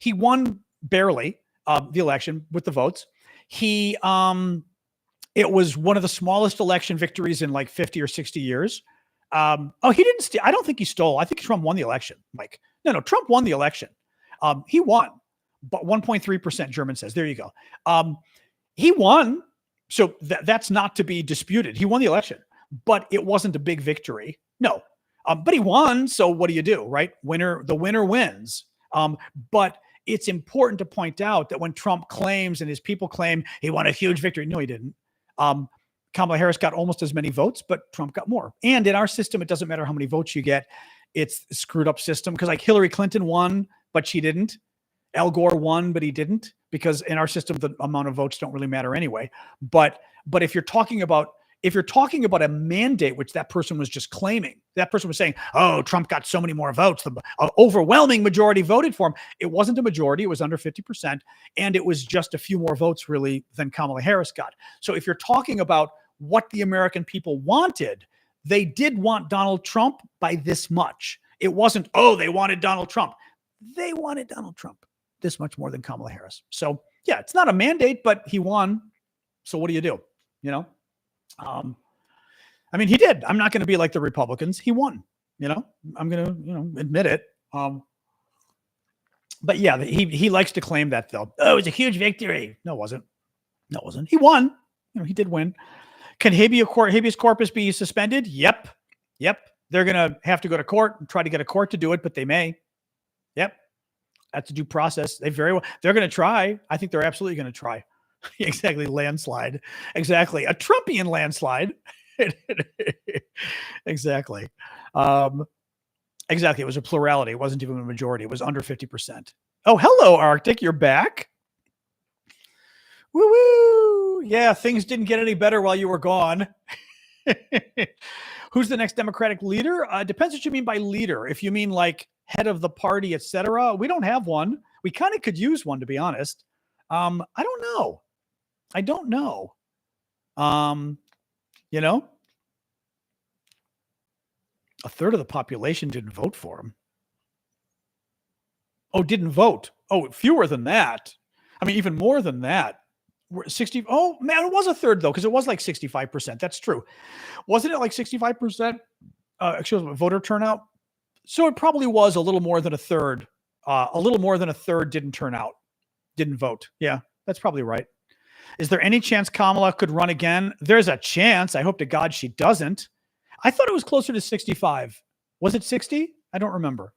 He won barely the election with the votes. It was one of the smallest election victories in like 50 or 60 years. He didn't steal. I don't think he stole. I think Trump won the election, Mike. No, Trump won the election. He won, but 1.3%, German says. There you go. He won. So that's not to be disputed. He won the election, but it wasn't a big victory. No, but he won. So what do you do, right? The winner wins. But it's important to point out that when Trump claims and his people claim he won a huge victory, no, he didn't. Kamala Harris got almost as many votes, but Trump got more. And in our system, it doesn't matter how many votes you get. It's a screwed up system because like Hillary Clinton won, but she didn't. Al Gore won, but he didn't, because in our system, the amount of votes don't really matter anyway. But if you're talking about a mandate, which that person was just claiming, that person was saying, oh, Trump got so many more votes, the overwhelming majority voted for him. It wasn't a majority. It was under 50%. And it was just a few more votes really than Kamala Harris got. So if you're talking about what the American people wanted, they did want Donald Trump by this much. It wasn't, oh, they wanted Donald Trump. They wanted Donald Trump this much more than Kamala Harris. So yeah, it's not a mandate, but he won. So what do you do? You know? I mean, he did. I'm not going to be like the Republicans. He won, you know, I'm going to, admit it. But yeah, he likes to claim that though. Oh, it was a huge victory. No, it wasn't. No, it wasn't. He won. He did win. Can habeas corpus be suspended? Yep. They're going to have to go to court and try to get a court to do it, but they may. Yep. That's a due process. They're going to try. I think they're absolutely going to try. Exactly. Landslide. Exactly. A Trumpian landslide. Exactly. Exactly. It was a plurality. It wasn't even a majority. It was under 50%. Oh, hello, Arctic. You're back. Woo-woo. Yeah, things didn't get any better while you were gone. Who's the next Democratic leader? Depends what you mean by leader. If you mean like head of the party, etc., we don't have one. We kind of could use one, to be honest. I don't know. A third of the population didn't vote for him. Oh, didn't vote. Oh, fewer than that. I mean, even more than that. 60. Oh, man, it was a third, though, because it was like 65%. That's true. Wasn't it like 65% voter turnout? So it probably was a little more than a third. A little more than a third didn't turn out, didn't vote. Yeah, that's probably right. Is there any chance Kamala could run again? There's a chance. I hope to God she doesn't. I thought it was closer to 65. Was it 60? I don't remember.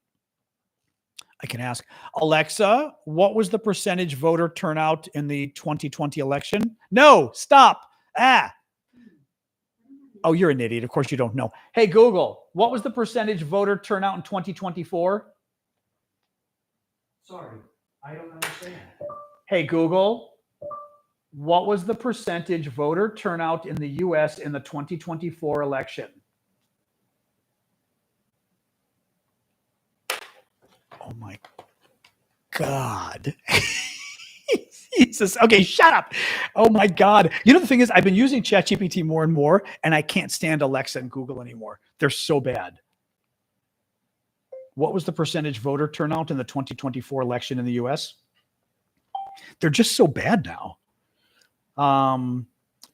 I can ask. Alexa, what was the percentage voter turnout in the 2020 election? No, stop. Oh, you're an idiot. Of course you don't know. Hey, Google, what was the percentage voter turnout in 2024? Sorry, I don't understand. Hey, Google, what was the percentage voter turnout in the U.S. in the 2024 election? Oh my God. Jesus. Okay, shut up. Oh my God. You know, the thing is, I've been using ChatGPT more and more, and I can't stand Alexa and Google anymore. They're so bad. What was the percentage voter turnout in the 2024 election in the US? They're just so bad now.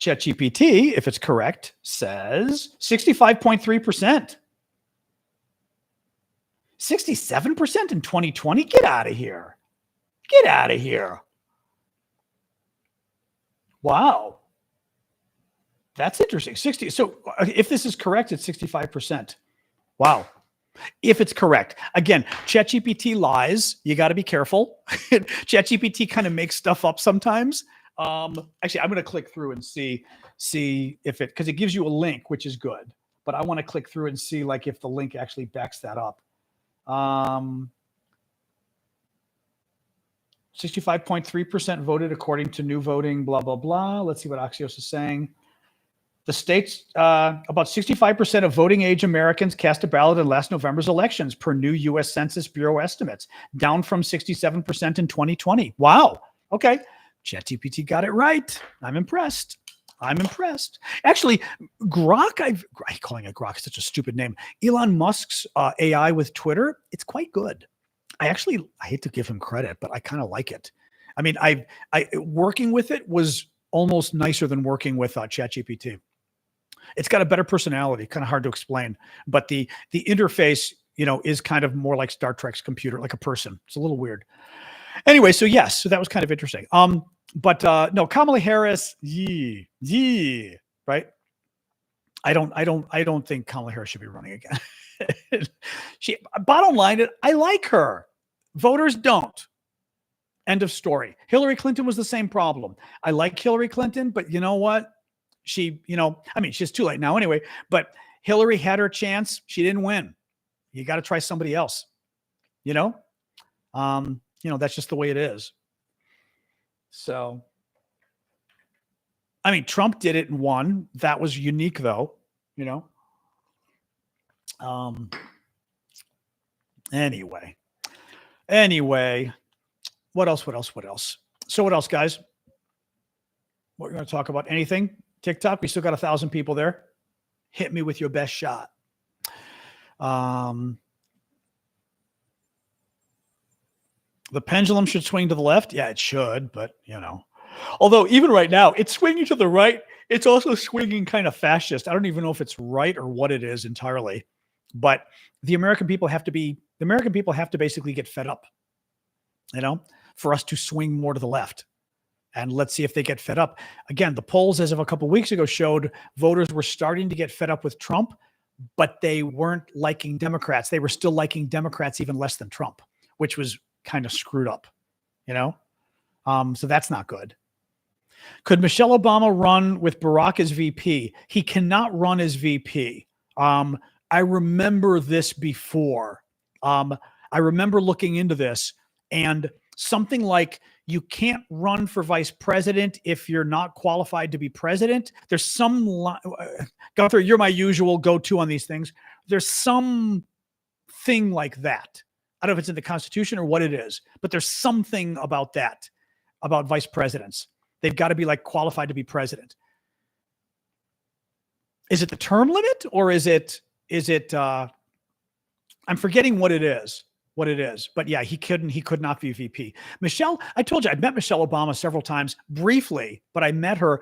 ChatGPT, if it's correct, says 65.3%. 67% in 2020? Get out of here. Get out of here. Wow. That's interesting. 60. So if this is correct, it's 65%. Wow. If it's correct. Again, ChatGPT lies. You got to be careful. ChatGPT kind of makes stuff up sometimes. Actually, I'm going to click through and see if it, because it gives you a link, which is good. But I want to click through and see like if the link actually backs that up. 65.3% voted according to new voting, blah, blah, blah. Let's see what Axios is saying. The states, about 65% of voting age Americans cast a ballot in last November's elections per new U.S. Census Bureau estimates, down from 67% in 2020. Wow. Okay. ChatGPT got it right. I'm impressed. Actually, Grok, I'm calling it Grok, such a stupid name. Elon Musk's AI with Twitter, it's quite good. I hate to give him credit, but I kind of like it. I mean, I working with it was almost nicer than working with ChatGPT. It's got a better personality, kind of hard to explain, but the interface, is kind of more like Star Trek's computer, like a person. It's a little weird. Anyway, so yes, so that was kind of interesting. But no, Kamala Harris, right? I don't think Kamala Harris should be running again. Bottom line, I like her. Voters don't. End of story. Hillary Clinton was the same problem. I like Hillary Clinton, but you know what? she, I mean, she's too late now anyway, but Hillary had her chance. She didn't win. You got to try somebody else, that's just the way it is. So, I mean, Trump did it and won. That was unique though, Anyway, what else? So what else, guys? What we're going to talk about? Anything? TikTok? We still got 1,000 people there. Hit me with your best shot. The pendulum should swing to the left. Yeah, it should, but although even right now it's swinging to the right, it's also swinging kind of fascist. I don't even know if it's right or what it is entirely, but the American people have to basically get fed up, for us to swing more to the left. And let's see if they get fed up. Again, the polls as of a couple of weeks ago showed voters were starting to get fed up with Trump, but they weren't liking Democrats. They were still liking Democrats even less than Trump, which was kind of screwed up, so that's not good. Could Michelle Obama run with Barack as VP? He cannot run as VP. I remember this before. I remember looking into this, and something like you can't run for vice president if you're not qualified to be president. There's some, Gunther, you're my usual go-to on these things. There's some thing like that. I don't know if it's in the Constitution or what it is, but there's something about that, about vice presidents. They've got to be qualified to be president. Is it the term limit or is it, I'm forgetting what it is, but yeah, he could not be VP. Michelle, I told you, I've met Michelle Obama several times briefly, but I met her.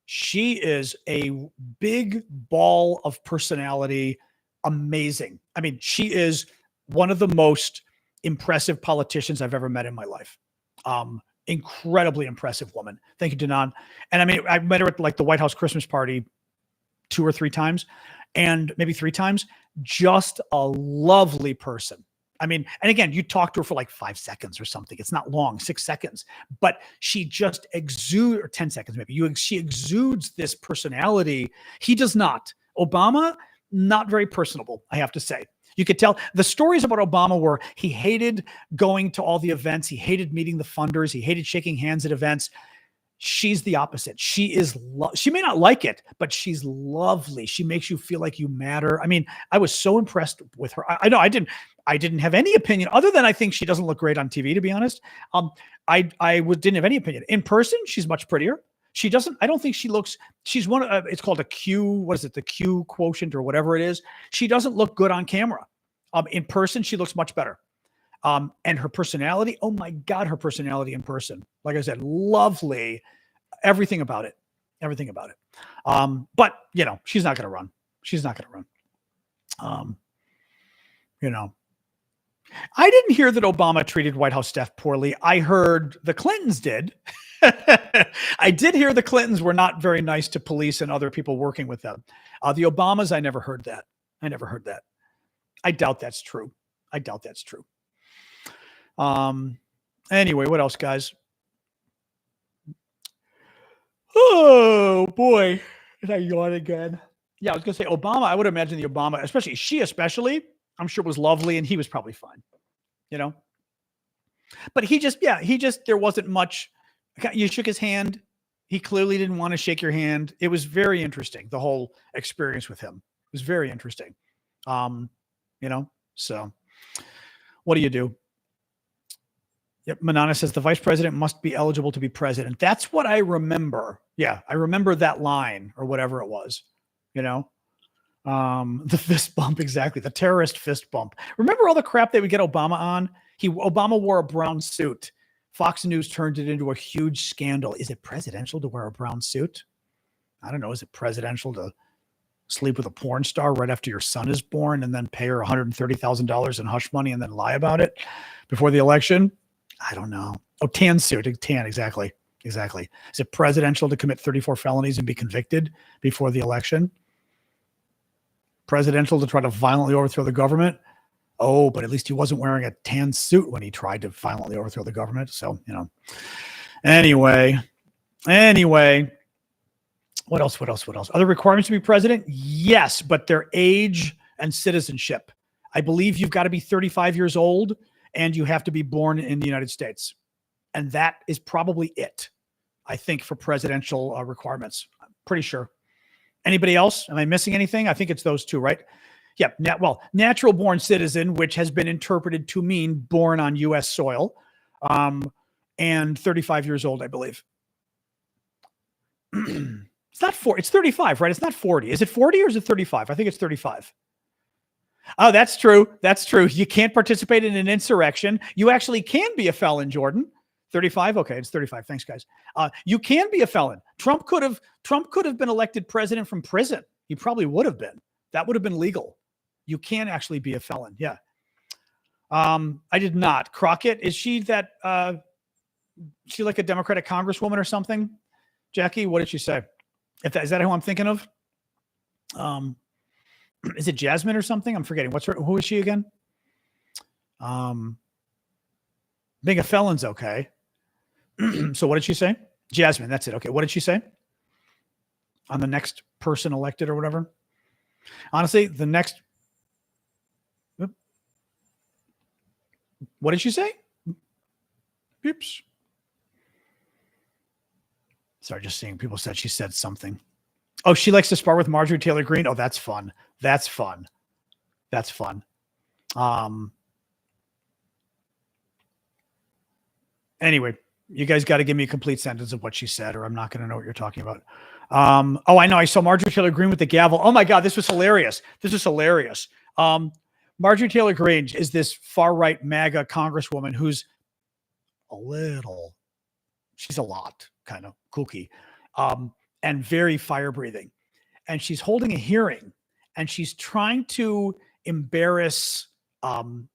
She is a big ball of personality. Amazing. I mean, she is one of the most impressive politicians I've ever met in my life. Incredibly impressive woman. Thank you, Danan. And I mean, I met her at the White House Christmas party 2 or 3 times, and maybe 3 times. Just a lovely person. I mean, and again, you talk to her for 5 seconds or something. It's not long, 6 seconds, but she just exudes, or 10 seconds maybe. She exudes this personality. He does not. Obama, not very personable, I have to say. You could tell the stories about Obama were he hated going to all the events. He hated meeting the funders. He hated shaking hands at events. She's the opposite. She may not like it, but she's lovely. She makes you feel like you matter. I mean, I was so impressed with her. I know I didn't have any opinion other than I think she doesn't look great on TV, to be honest. I didn't have any opinion. In person, she's much prettier. I don't think she's one of, it's called a Q, what is it? The Q quotient or whatever it is. She doesn't look good on camera. In person, she looks much better. And her personality, oh my God, her personality in person. Like I said, lovely, everything about it. But she's not going to run. I didn't hear that Obama treated White House staff poorly. I heard the Clintons did. I did hear the Clintons were not very nice to police and other people working with them. The Obamas, I never heard that. I doubt that's true. Anyway, what else, guys? Oh boy, did I yawn again? Yeah, I was gonna say Obama. I would imagine the Obama, especially, I'm sure was lovely, and he was probably fine, But there wasn't much. You shook his hand. He clearly didn't want to shake your hand. It was very interesting. The whole experience with him was very interesting. So what do you do? Yep. Manana says the vice president must be eligible to be president. That's what I remember. Yeah. I remember that line or whatever it was, the fist bump. Exactly. The terrorist fist bump. Remember all the crap they would get Obama on? Obama wore a brown suit. Fox News turned it into a huge scandal. Is it presidential to wear a brown suit? I don't know. Is it presidential to sleep with a porn star right after your son is born and then pay her $130,000 in hush money and then lie about it before the election? I don't know. Oh, tan suit. Tan. Exactly. Is it presidential to commit 34 felonies and be convicted before the election? Presidential to try to violently overthrow the government? Oh, but at least he wasn't wearing a tan suit when he tried to violently overthrow the government. So, anyway, What else? Other requirements to be president? Yes, but their age and citizenship. I believe you've got to be 35 years old and you have to be born in the United States. And that is probably it, I think, for presidential requirements. I'm pretty sure. Anybody else? Am I missing anything? I think it's those two, right? Yep. Natural born citizen, which has been interpreted to mean born on U.S. soil, and 35 years old, I believe. It's not 40. It's 35, right? It's not 40. Is it 40 or is it 35? I think it's 35. Oh, that's true. That's true. You can't participate in an insurrection. You actually can be a felon, Jordan. 35. Okay, it's 35. Thanks, guys. You can be a felon. Trump could have been elected president from prison. He probably would have been. That would have been legal. You can actually be a felon. Yeah. I did not. Crockett, is she that? She like a Democratic congresswoman or something? Jackie, what did she say? Is that who I'm thinking of? Is it Jasmine or something? I'm forgetting. Who is she again? Being a felon's okay. So what did she say? Jasmine, that's it. Okay. What did she say? On the next person elected or whatever? Honestly, the next. What did she say? Oops. Sorry, just seeing people said she said something. Oh, she likes to spar with Marjorie Taylor Greene. Oh, that's fun. That's fun. That's fun. Anyway, you guys got to give me a complete sentence of what she said, or I'm not going to know what you're talking about. Oh, I know. I saw Marjorie Taylor Greene with the gavel. Oh my God, this was hilarious. This is hilarious. Marjorie Taylor Greene is this far-right MAGA congresswoman who's she's a lot kind of kooky, and very fire-breathing. And she's holding a hearing and she's trying to embarrass,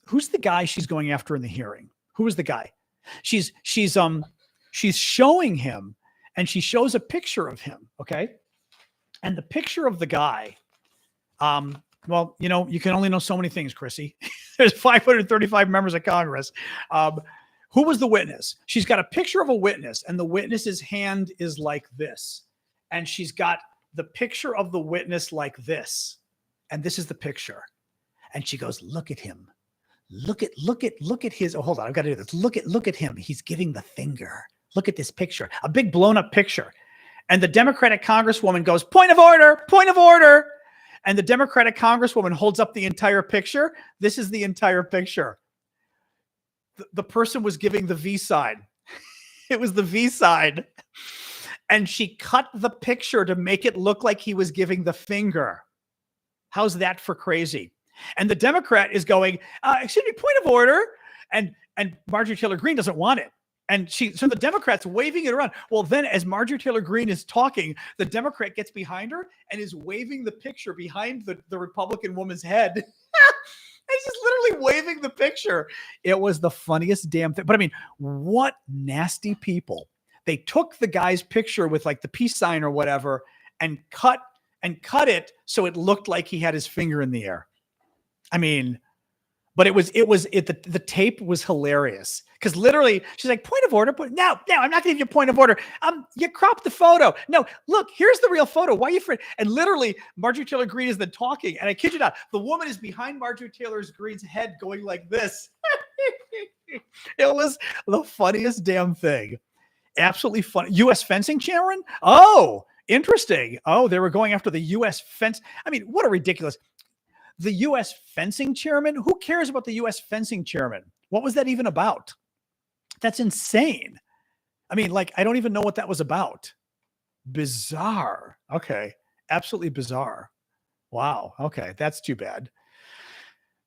who's the guy she's going after in the hearing? Who is the guy? She's showing him, and she shows a picture of him. Okay. And the picture of the guy, well, you can only know so many things, Chrissy. There's 535 members of Congress. Who was the witness? She's got a picture of a witness, and the witness's hand is like this. And she's got the picture of the witness like this. And this is the picture. And she goes, look at him. Look at his, oh, hold on, I've got to do this. Look at him. He's giving the finger. Look at this picture, a big blown up picture. And the Democratic congresswoman goes, point of order, point of order. And the Democratic congresswoman holds up the entire picture. This is the entire picture. The person was giving the V side. It was the V side. And she cut the picture to make it look like he was giving the finger. How's that for crazy? And the Democrat is going, excuse me, point of order. And Marjorie Taylor Greene doesn't want it. And so the Democrat's waving it around. Well, then as Marjorie Taylor Greene is talking, the Democrat gets behind her and is waving the picture behind the Republican woman's head. And she's literally waving the picture. It was the funniest damn thing. But I mean, what nasty people. They took the guy's picture with like the peace sign or whatever and cut it so it looked like he had his finger in the air. I mean, but the tape was hilarious because literally she's like, point of order, but no, I'm not going to give you a point of order. You cropped the photo. No, look, here's the real photo. Why are you afraid? And literally Marjorie Taylor Greene is then talking, and I kid you not, the woman is behind Marjorie Taylor Greene's head going like this. It was the funniest damn thing. Absolutely funny. U.S. fencing, Sharon? Oh, interesting. Oh, they were going after the U.S. fence. I mean, what a ridiculous. The U.S. fencing chairman? Who cares about the U.S. fencing chairman? What was that even about? That's insane. I mean, like, I don't even know what that was about. Bizarre. Okay. Absolutely bizarre. Wow. Okay. That's too bad.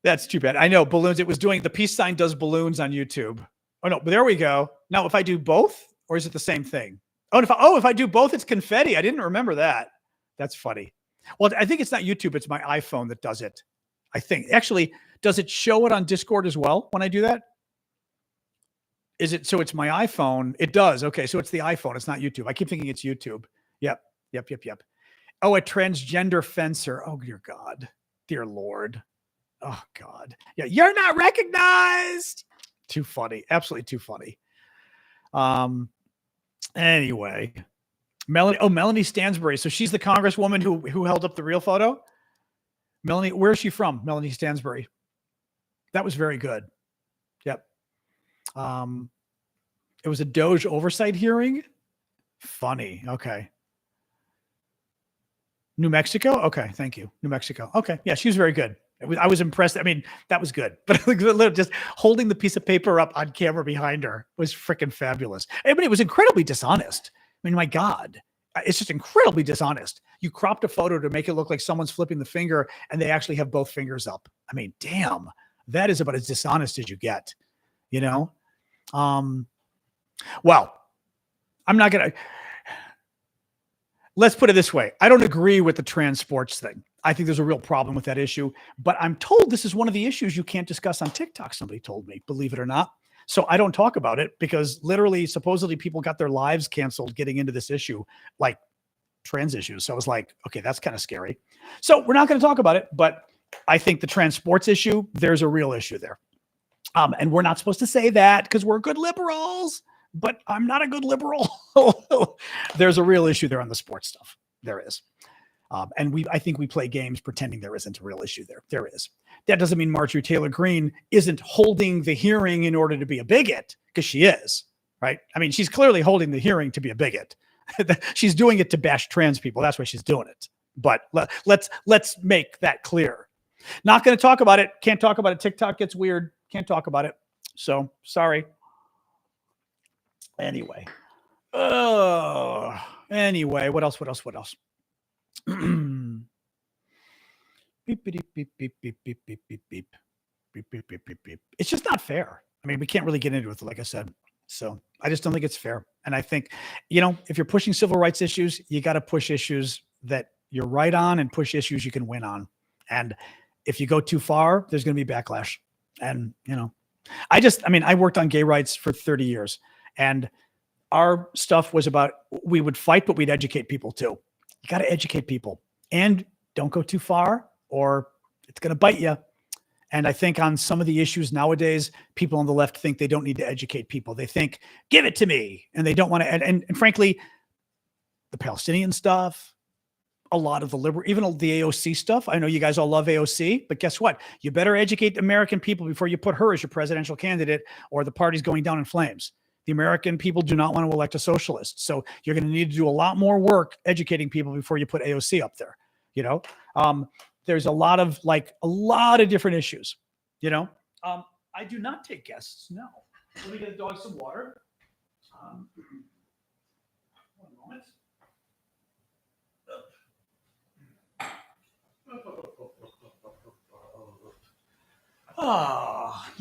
That's too bad. I know balloons. It was doing, the peace sign does balloons on YouTube. Oh no, but there we go. Now, if I do both, or is it the same thing? Oh, if I do both, it's confetti. I didn't remember that. That's funny. Well, I think it's not YouTube. It's my iPhone that does it. I think. Actually, does it show it on Discord as well when I do that? Is it, so it's my iPhone? It does. Okay. So it's the iPhone. It's not YouTube. I keep thinking it's YouTube. Yep. Oh, a transgender fencer. Oh, dear God. Dear Lord. Oh, God. Yeah. You're not recognized. Too funny. Absolutely too funny. Anyway, Melanie Stansbury. So she's the congresswoman who held up the real photo. Melanie, where is she from? Melanie Stansbury. That was very good. Yep. It was a Doge oversight hearing. Funny. Okay. New Mexico. Okay. Thank you. New Mexico. Okay. Yeah. She was very good. I was impressed. I mean, that was good, but just holding the piece of paper up on camera behind her was freaking fabulous. I mean, it was incredibly dishonest. I mean, my God, it's just incredibly dishonest. You cropped a photo to make it look like someone's flipping the finger and they actually have both fingers up. I mean, damn, that is about as dishonest as you get, you know? Well, I'm not going to, let's put it this way. I don't agree with the trans sports thing. I think there's a real problem with that issue, but I'm told this is one of the issues you can't discuss on TikTok. Somebody told me, believe it or not. So I don't talk about it because literally, supposedly people got their lives canceled getting into this issue, like trans issues. So I was like, okay, that's kind of scary. So we're not going to talk about it, but I think the trans sports issue, there's a real issue there. And we're not supposed to say that because we're good liberals, but I'm not a good liberal. There's a real issue there on the sports stuff. There is. And I think we play games pretending there isn't a real issue there. There is. That doesn't mean Marjorie Taylor Greene isn't holding the hearing in order to be a bigot, because she is, right? I mean, she's clearly holding the hearing to be a bigot. She's doing it to bash trans people. That's why she's doing it. But let's make that clear. Not going to talk about it. Can't talk about it. TikTok gets weird. Can't talk about it. So sorry. Anyway. Anyway, what else? Beep, beep, beep, beep, beep, beep, beep, beep, beep, beep, beep, beep, beep, beep. It's just not fair. I mean, we can't really get into it, like I said. So I just don't think it's fair. And I think, if you're pushing civil rights issues, you got to push issues that you're right on and push issues you can win on. And if you go too far, there's going to be backlash. And, I worked on gay rights for 30 years. And our stuff was about, we would fight, but we'd educate people too. You got to educate people and don't go too far or it's going to bite you. And I think on some of the issues nowadays, people on the left think they don't need to educate people. They think, give it to me. And they don't want to. And frankly, the Palestinian stuff, a lot of the liberal, even the AOC stuff. I know you guys all love AOC, but guess what? You better educate American people before you put her as your presidential candidate or the party's going down in flames. The American people do not want to elect a socialist. So you're going to need to do a lot more work educating people before you put AOC up there. There's a lot of different issues, I do not take guests. No. Let me get the dog some water. One moment.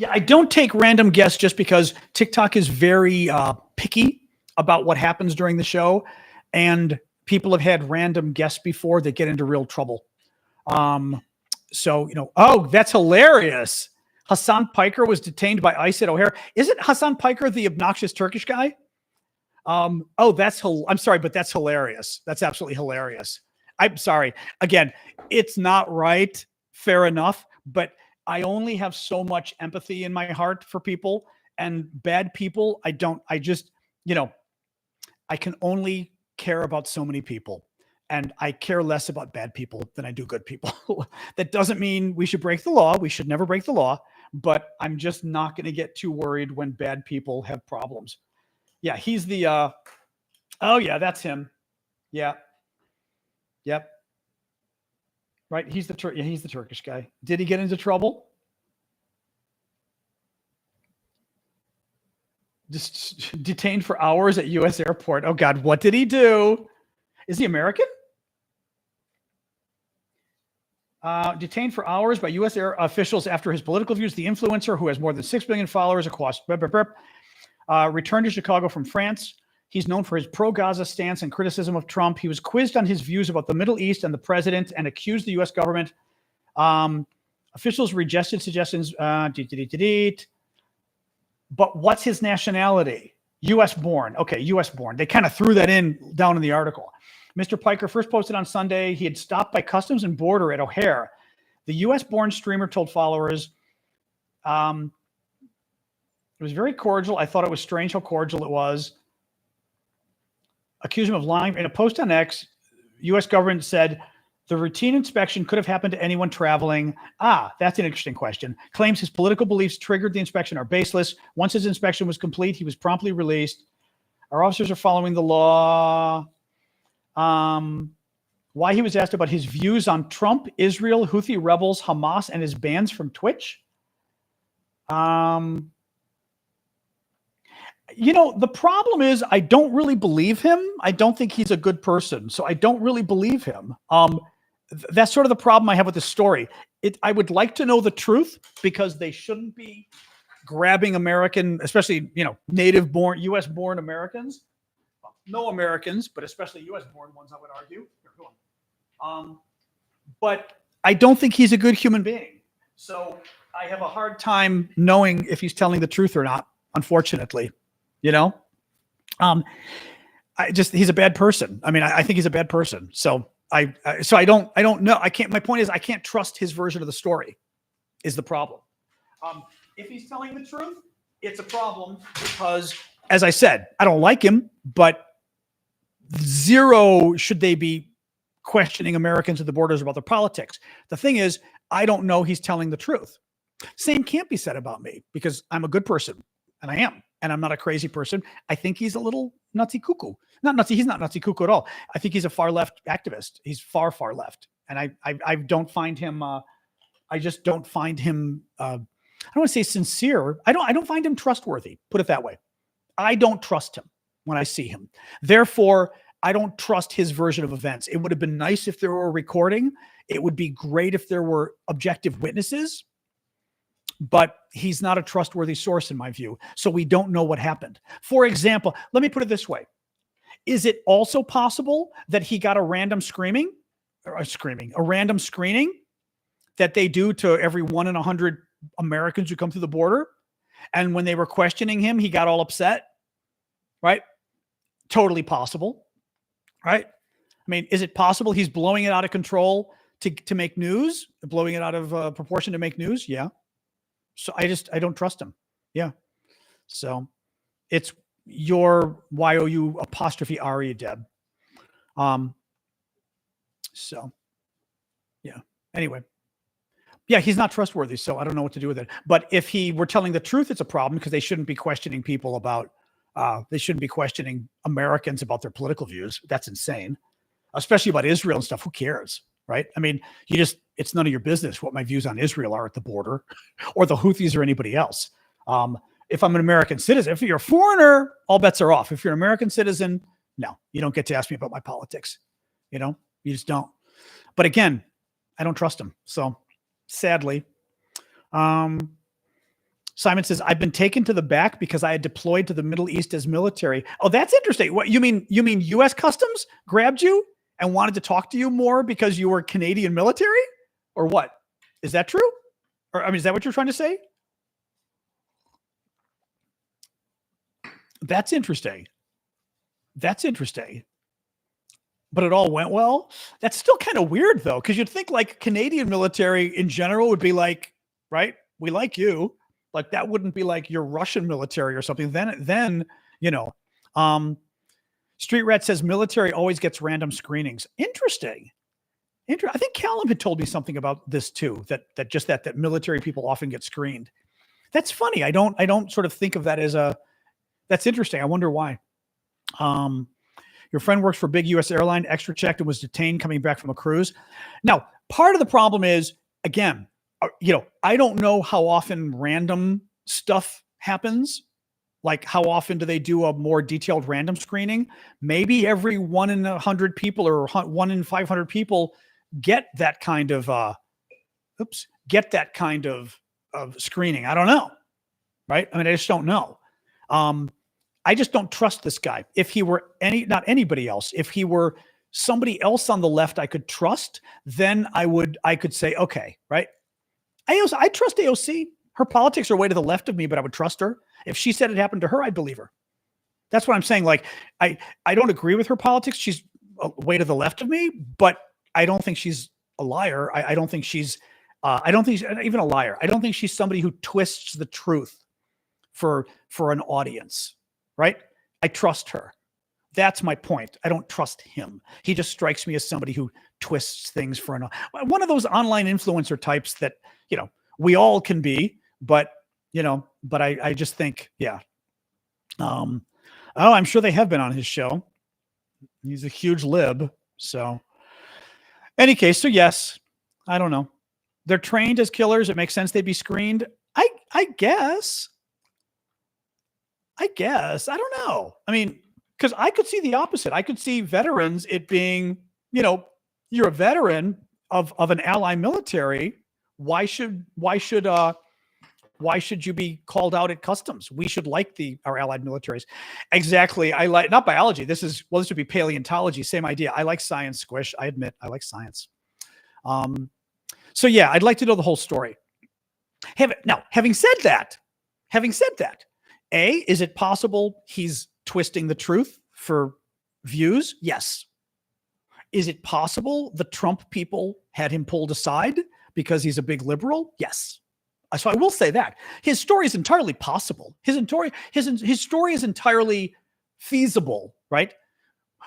I don't take random guests just because TikTok is very picky about what happens during the show. And people have had random guests before that get into real trouble. That's hilarious. Hassan Piker was detained by ICE at O'Hare. Isn't Hassan Piker the obnoxious Turkish guy? I'm sorry, but that's hilarious. That's absolutely hilarious. I'm sorry. Again, it's not right. Fair enough. But I only have so much empathy in my heart for people, and bad people. I can only care about so many people. And I care less about bad people than I do good people. That doesn't mean we should break the law. We should never break the law. But I'm just not going to get too worried when bad people have problems. Yeah, he's the that's him. Yeah. Yep. Right, he's the Turkish guy. Did he get into trouble? Just detained for hours at U.S. airport. Oh God, what did he do? Is he American? Detained for hours by U.S. air officials after his political views. The influencer, who has more than 6 billion followers across, returned to Chicago from France. He's known for his pro-Gaza stance and criticism of Trump. He was quizzed on his views about the Middle East and the president and accused the U.S. government. Officials rejected suggestions. But what's his nationality? U.S. born. Okay, U.S. born. They kind of threw that down in the article. Mr. Piker first posted on Sunday he had stopped by Customs and Border at O'Hare. The U.S.-born streamer told followers, it was very cordial. I thought it was strange how cordial it was. accused him of lying. In a post on X, U.S. government said the routine inspection could have happened to anyone traveling. That's an interesting question. Claims his political beliefs triggered the inspection are baseless. Once his inspection was complete, he was promptly released. Our officers are following the law. Why he was asked about his views on Trump, Israel, Houthi rebels, Hamas, and his bans from Twitch. The problem is I don't really believe him. I don't think he's a good person, so I don't really believe him. That's sort of the problem I have with this story. I would like to know the truth because they shouldn't be grabbing American, especially, native born, US born Americans. No Americans, but especially US born ones, I would argue. But I don't think he's a good human being. So I have a hard time knowing if he's telling the truth or not, unfortunately. He's a bad person. I mean, I think he's a bad person. So I don't know. My point is I can't trust his version of the story is the problem. If he's telling the truth, it's a problem because, as I said, I don't like him, but zero should they be questioning Americans at the borders about their politics. The thing is, I don't know he's telling the truth. Same can't be said about me because I'm a good person, and I am, and I'm not a crazy person. I think he's a little nutsy cuckoo. Not nutsy. He's not nutsy cuckoo at all. I think he's a far left activist. He's far, far left, and I don't find him. I just don't find him. I don't want to say sincere. I don't find him trustworthy. Put it that way. I don't trust him when I see him. Therefore, I don't trust his version of events. It would have been nice if there were a recording. It would be great if there were objective witnesses, but he's not a trustworthy source in my view. So we don't know what happened. For example, let me put it this way. Is it also possible that he got a random screening that they do to every 1 in 100 Americans who come through the border? And when they were questioning him, he got all upset, right? Totally possible, right? I mean, is it possible he's blowing it out of control to make news, blowing it out of proportion to make news? Yeah. So I don't trust him. Yeah. So it's your YOU''RE, Deb. So yeah. Anyway. Yeah, he's not trustworthy, so I don't know what to do with it. But if he were telling the truth, it's a problem because they shouldn't be questioning people about, they shouldn't be questioning Americans about their political views. That's insane, especially about Israel and stuff. Who cares, right? I mean, it's none of your business what my views on Israel are at the border or the Houthis or anybody else. If I'm an American citizen, if you're a foreigner, all bets are off. If you're an American citizen, no, you don't get to ask me about my politics. You just don't. But again, I don't trust him. So sadly, Simon says, I've been taken to the back because I had deployed to the Middle East as military. Oh, that's interesting. What you mean U.S. Customs grabbed you and wanted to talk to you more because you were Canadian military, or what? Is that true? Or, is that what you're trying to say? That's interesting. But it all went well. That's still kind of weird though, because you'd think like Canadian military in general would be like, right? We like you. Like that wouldn't be like your Russian military or something. Then Street Rat says military always gets random screenings. Interesting. I think Callum had told me something about this too, that military people often get screened. That's funny. I don't sort of think of that as that's interesting. I wonder why. Your friend works for a big U.S. airline, extra checked and was detained coming back from a cruise. Now, part of the problem is, again, I don't know how often random stuff happens. Like how often do they do a more detailed random screening? Maybe every 1 in 100 people or 1 in 500 people get that kind of, screening. I don't know. Right. I just don't know. I just don't trust this guy. If he were not anybody else, if he were somebody else on the left I could trust, then I could say, okay, right? I trust AOC. Her politics are way to the left of me, but I would trust her. If she said it happened to her, I'd believe her. That's what I'm saying. Like, I don't agree with her politics. She's way to the left of me, but I don't think she's a liar. I don't think she's even a liar. I don't think she's somebody who twists the truth for an audience. Right? I trust her. That's my point. I don't trust him. He just strikes me as somebody who twists things for one of those online influencer types that, we all can be, but I just think, yeah. I'm sure they have been on his show. He's a huge lib. So any case, so yes, I don't know. They're trained as killers. It makes sense they'd be screened. I guess. I don't know. I mean, because I could see the opposite. I could see veterans, it being, you're a veteran of an ally military. Why should you be called out at customs? We should like our allied militaries. Exactly. I like, not biology. This would be paleontology. Same idea. I like science, Squish. I admit I like science. So yeah, I'd like to know the whole story. Having said that, is it possible he's twisting the truth for views? Yes. Is it possible the Trump people had him pulled aside because he's a big liberal? Yes. So I will say that his story is entirely possible. His story is entirely feasible, right?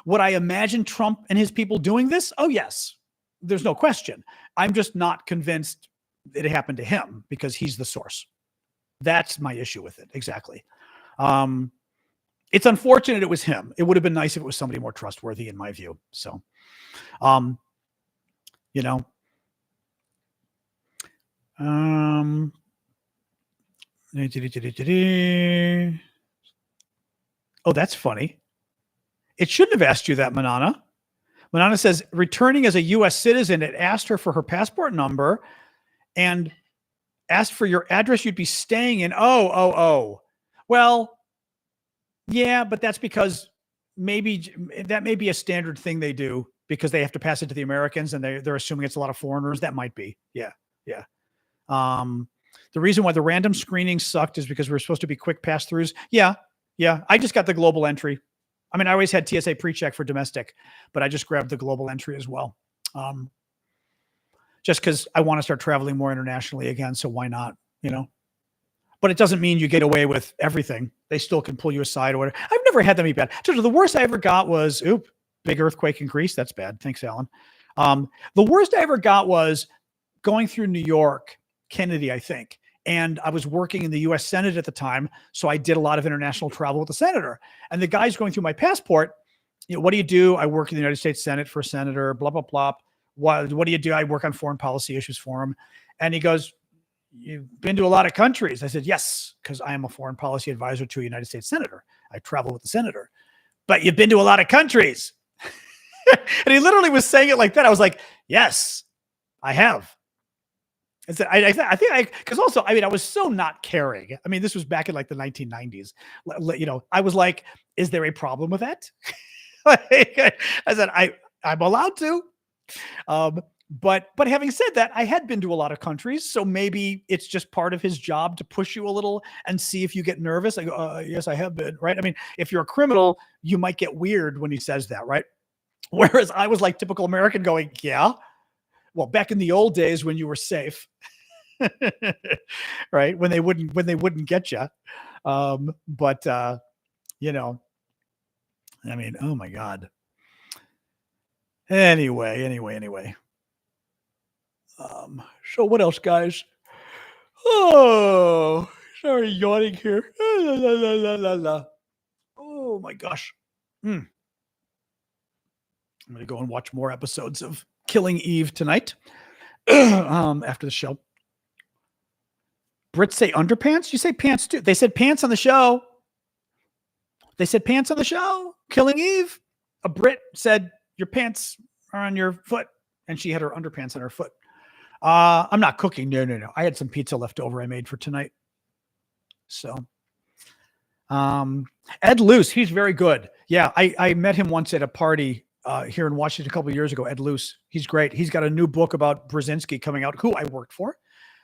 Would I imagine Trump and his people doing this? Oh, yes. There's no question. I'm just not convinced it happened to him because he's the source. That's my issue with it. Exactly. It's unfortunate it was him. It would have been nice if it was somebody more trustworthy, in my view. So, oh, that's funny. It shouldn't have asked you that, Manana. Manana says, returning as a U.S. citizen, it asked her for her passport number and asked for your address you'd be staying in. Oh. Well, yeah, but that's because that may be a standard thing they do because they have to pass it to the Americans and they're assuming it's a lot of foreigners. That might be. Yeah. The reason why the random screening sucked is because we were supposed to be quick pass-throughs. Yeah. I just got the global entry. I mean, I always had TSA pre-check for domestic, but I just grabbed the global entry as well. Just because I want to start traveling more internationally again. So why not, But it doesn't mean you get away with everything. They still can pull you aside or whatever. I've never had them be bad. So the worst I ever got was, big earthquake in Greece. That's bad. Thanks, Alan. The worst I ever got was going through New York, Kennedy, I think. And I was working in the U.S. Senate at the time. So I did a lot of international travel with the senator. And the guy's going through my passport. What do you do? I work in the United States Senate for a senator, blah, blah, blah. What do you do? I work on foreign policy issues for him. And he goes, you've been to a lot of countries. I said, yes, because I am a foreign policy advisor to a United States senator. I travel with the senator. But you've been to a lot of countries. And he literally was saying it like that. I was like, yes, I have. I think because also, I was so not caring. I mean, this was back in like the 1990s. I was like, is there a problem with that? I said, I'm allowed to. But having said that, I had been to a lot of countries, so maybe it's just part of his job to push you a little and see if you get nervous. I go, yes, I have been, right? I mean, if you're a criminal, you might get weird when he says that, right? Whereas I was like typical American going, yeah. Well, back in the old days when you were safe, right? When they wouldn't get you. I mean, oh my God. Anyway. So what else, guys? Oh, sorry, yawning here. Oh my gosh. I'm going to go and watch more episodes of Killing Eve tonight after the show. Brits say underpants? You say pants too. They said pants on the show. Killing Eve. A Brit said your pants are on your foot, and she had her underpants on her foot. I'm not cooking. No. I had some pizza left over I made for tonight. So, Ed Luce, he's very good. Yeah, I met him once at a party here in Washington a couple of years ago. Ed Luce, he's great. He's got a new book about Brzezinski coming out, who I worked for.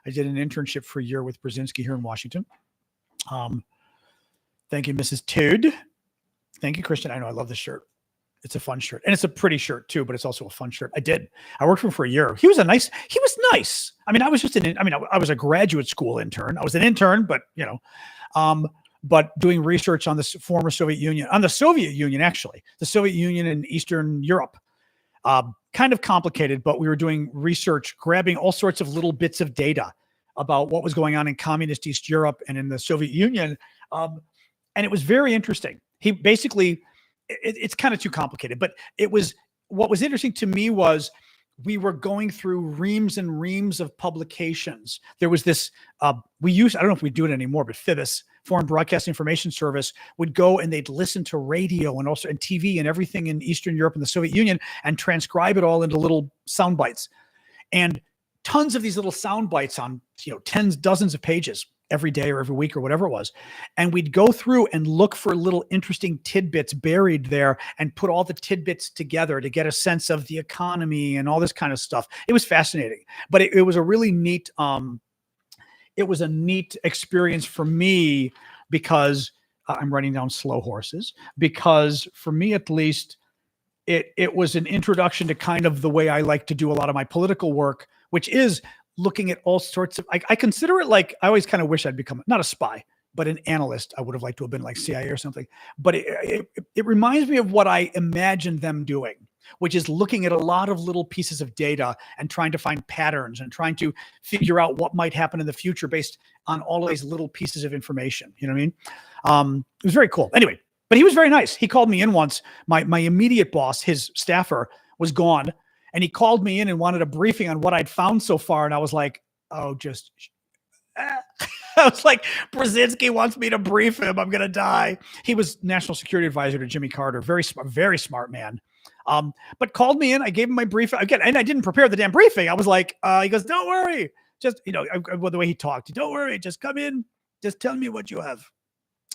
I did an internship for a year with Brzezinski here in Washington. Thank you, Mrs. Toad. Thank you, Christian. I know I love this shirt. It's a fun shirt, and it's a pretty shirt too, but it's also a fun shirt. I worked for him for a year. He was nice. I mean, I was a graduate school intern. I was an intern, but but doing research on the former Soviet Union, actually, the Soviet Union and Eastern Europe. Kind of complicated, but we were doing research, grabbing all sorts of little bits of data about what was going on in communist East Europe and in the Soviet Union. And it was very interesting. He basically, it's kind of too complicated, but what was interesting to me was we were going through reams and reams of publications. There was this, I don't know if we do it anymore, but FIBIS, Foreign Broadcast Information Service, would go and they'd listen to radio and also and TV and everything in Eastern Europe and the Soviet Union and transcribe it all into little sound bites. And tons of these little sound bites on, tens, dozens of pages every day or every week or whatever it was. And we'd go through and look for little interesting tidbits buried there and put all the tidbits together to get a sense of the economy and all this kind of stuff. It was fascinating, but it was a really neat, it was a neat experience for me because I'm writing down slow horses, because for me, at least, it was an introduction to kind of the way I like to do a lot of my political work, which is looking at all sorts of, I consider it like, I always kind of wish I'd become not a spy, but an analyst. I would have liked to have been like CIA or something, but it reminds me of what I imagined them doing, which is looking at a lot of little pieces of data and trying to find patterns and trying to figure out what might happen in the future based on all of these little pieces of information. You know what I mean? It was very cool. Anyway, but he was very nice. He called me in once. My immediate boss, his staffer, was gone. And he called me in and wanted a briefing on what I'd found so far. And I was like, oh, I was like, Brzezinski wants me to brief him. I'm going to die. He was national security advisor to Jimmy Carter. Very smart man. But called me in. I gave him my briefing again. And I didn't prepare the damn briefing. I was like, he goes, don't worry. Just, the way he talked, don't worry. Just come in. Just tell me what you have.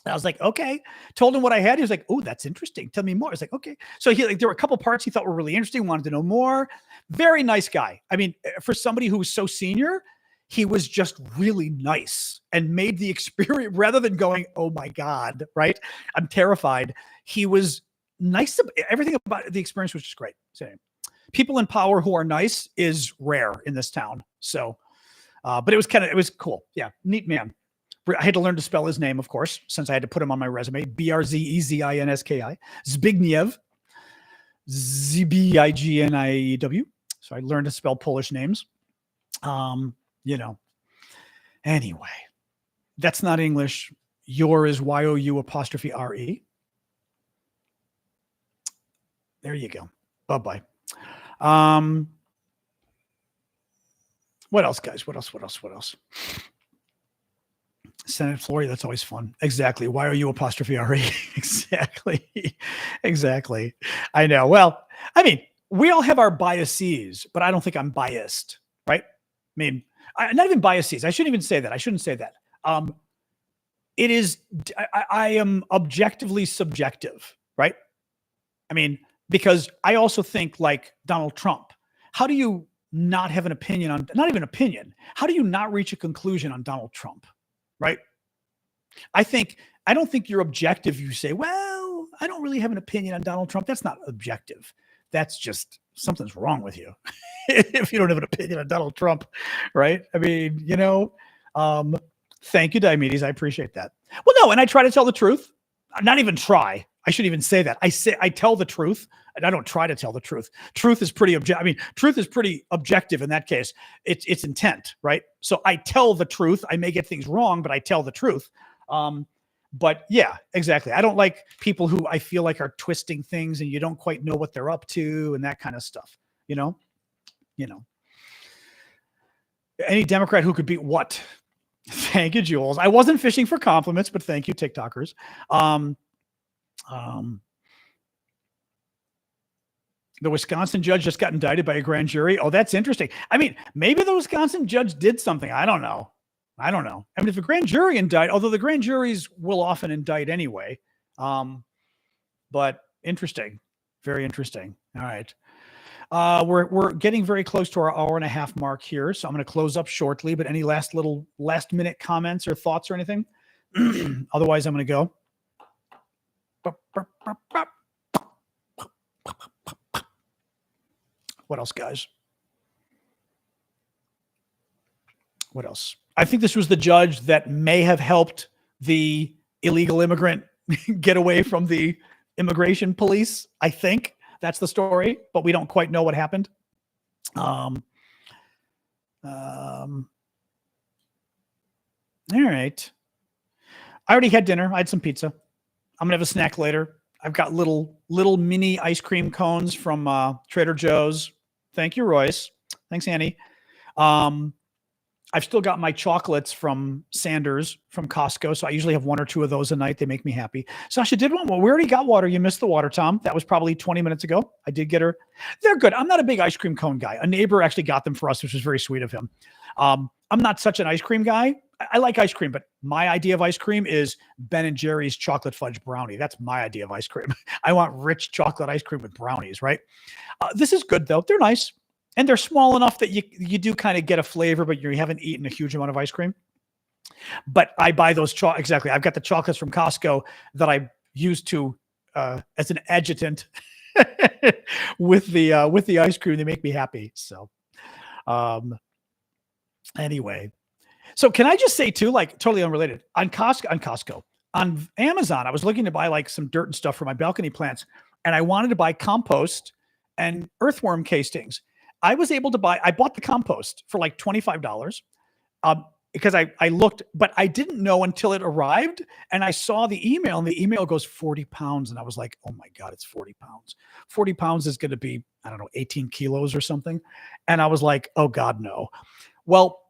And I was like, okay. Told him what I had. He was like, oh, that's interesting. Tell me more. I was like, okay. So there were a couple parts he thought were really interesting, wanted to know more. Very nice guy. I mean, for somebody who was so senior, he was just really nice and made the experience, rather than going, oh my God, right? I'm terrified. He was nice. Everything about the experience was just great. So people in power who are nice is rare in this town. So, but it was cool. Yeah. Neat man. I had to learn to spell his name, of course, since I had to put him on my resume. Brzezinski. Zbigniew. Zbigniew. So I learned to spell Polish names. Anyway, that's not English. Your is YOU''re. There you go. Bye-bye. What else, guys? What else? Senate Florida, that's always fun. Exactly. Why are you ''re? Exactly. I know. Well, I mean, we all have our biases, but I don't think I'm biased, right? I mean, not even biases. I shouldn't even say that. I shouldn't say that. It is, I am objectively subjective, right? I mean, because I also think like Donald Trump. How do you not have an opinion on, not even opinion, how do you not reach a conclusion on Donald Trump? Right. I don't think you're objective. You say, well, I don't really have an opinion on Donald Trump. That's not objective. That's just something's wrong with you. If you don't have an opinion on Donald Trump. Right. I mean, thank you, Diomedes. I appreciate that. Well, no. And I try to tell the truth. Not even try. I shouldn't even say that. I tell the truth and I don't try to tell the truth. Truth is pretty truth is pretty objective in that case. It's intent, right? So I tell the truth. I may get things wrong, but I tell the truth. But yeah, exactly. I don't like people who I feel like are twisting things and you don't quite know what they're up to and that kind of stuff, Any Democrat who could beat what? Thank you, Jules. I wasn't fishing for compliments, but thank you, TikTokers. The Wisconsin judge just got indicted by a grand jury. Oh, that's interesting. I mean, maybe the Wisconsin judge did something. I don't know. I mean, if a grand jury indict, although the grand juries will often indict anyway. But interesting. Very interesting. All right. We're getting very close to our hour and a half mark here. So I'm going to close up shortly, but any last minute comments or thoughts or anything? Otherwise I'm going to go. What else, guys? What else? I think this was the judge that may have helped the illegal immigrant get away from the immigration police. I think that's the story, but we don't quite know what happened. All right. I already had dinner. I had some pizza. I'm gonna have a snack later. I've got little mini ice cream cones from Trader Joe's. Thank you, Royce. Thanks, Annie. I've still got my chocolates from Sanders from Costco. So I usually have one or two of those a night. They make me happy. Sasha did one. Well, we already got water. You missed the water, Tom. That was probably 20 minutes ago. I did get her. They're good. I'm not a big ice cream cone guy. A neighbor actually got them for us, which was very sweet of him. I'm not such an ice cream guy. I like ice cream, but my idea of ice cream is Ben and Jerry's chocolate fudge brownie. That's my idea of ice cream. I want rich chocolate ice cream with brownies, right? This is good, though. They're nice. And they're small enough that you do kind of get a flavor, but you haven't eaten a huge amount of ice cream. But I buy those exactly. I've got the chocolates from Costco that I use to as an adjutant with the ice cream. They make me happy. So anyway, so can I just say too, like totally unrelated, on Costco, on Amazon, I was looking to buy like some dirt and stuff for my balcony plants, and I wanted to buy compost and earthworm castings. I bought the compost for like $25 because I looked, but I didn't know until it arrived, and I saw the email, and the email goes 40 pounds. And I was like, oh my God, it's 40 pounds. 40 pounds is going to be, I don't know, 18 kilos or something. And I was like, oh God, no. Well,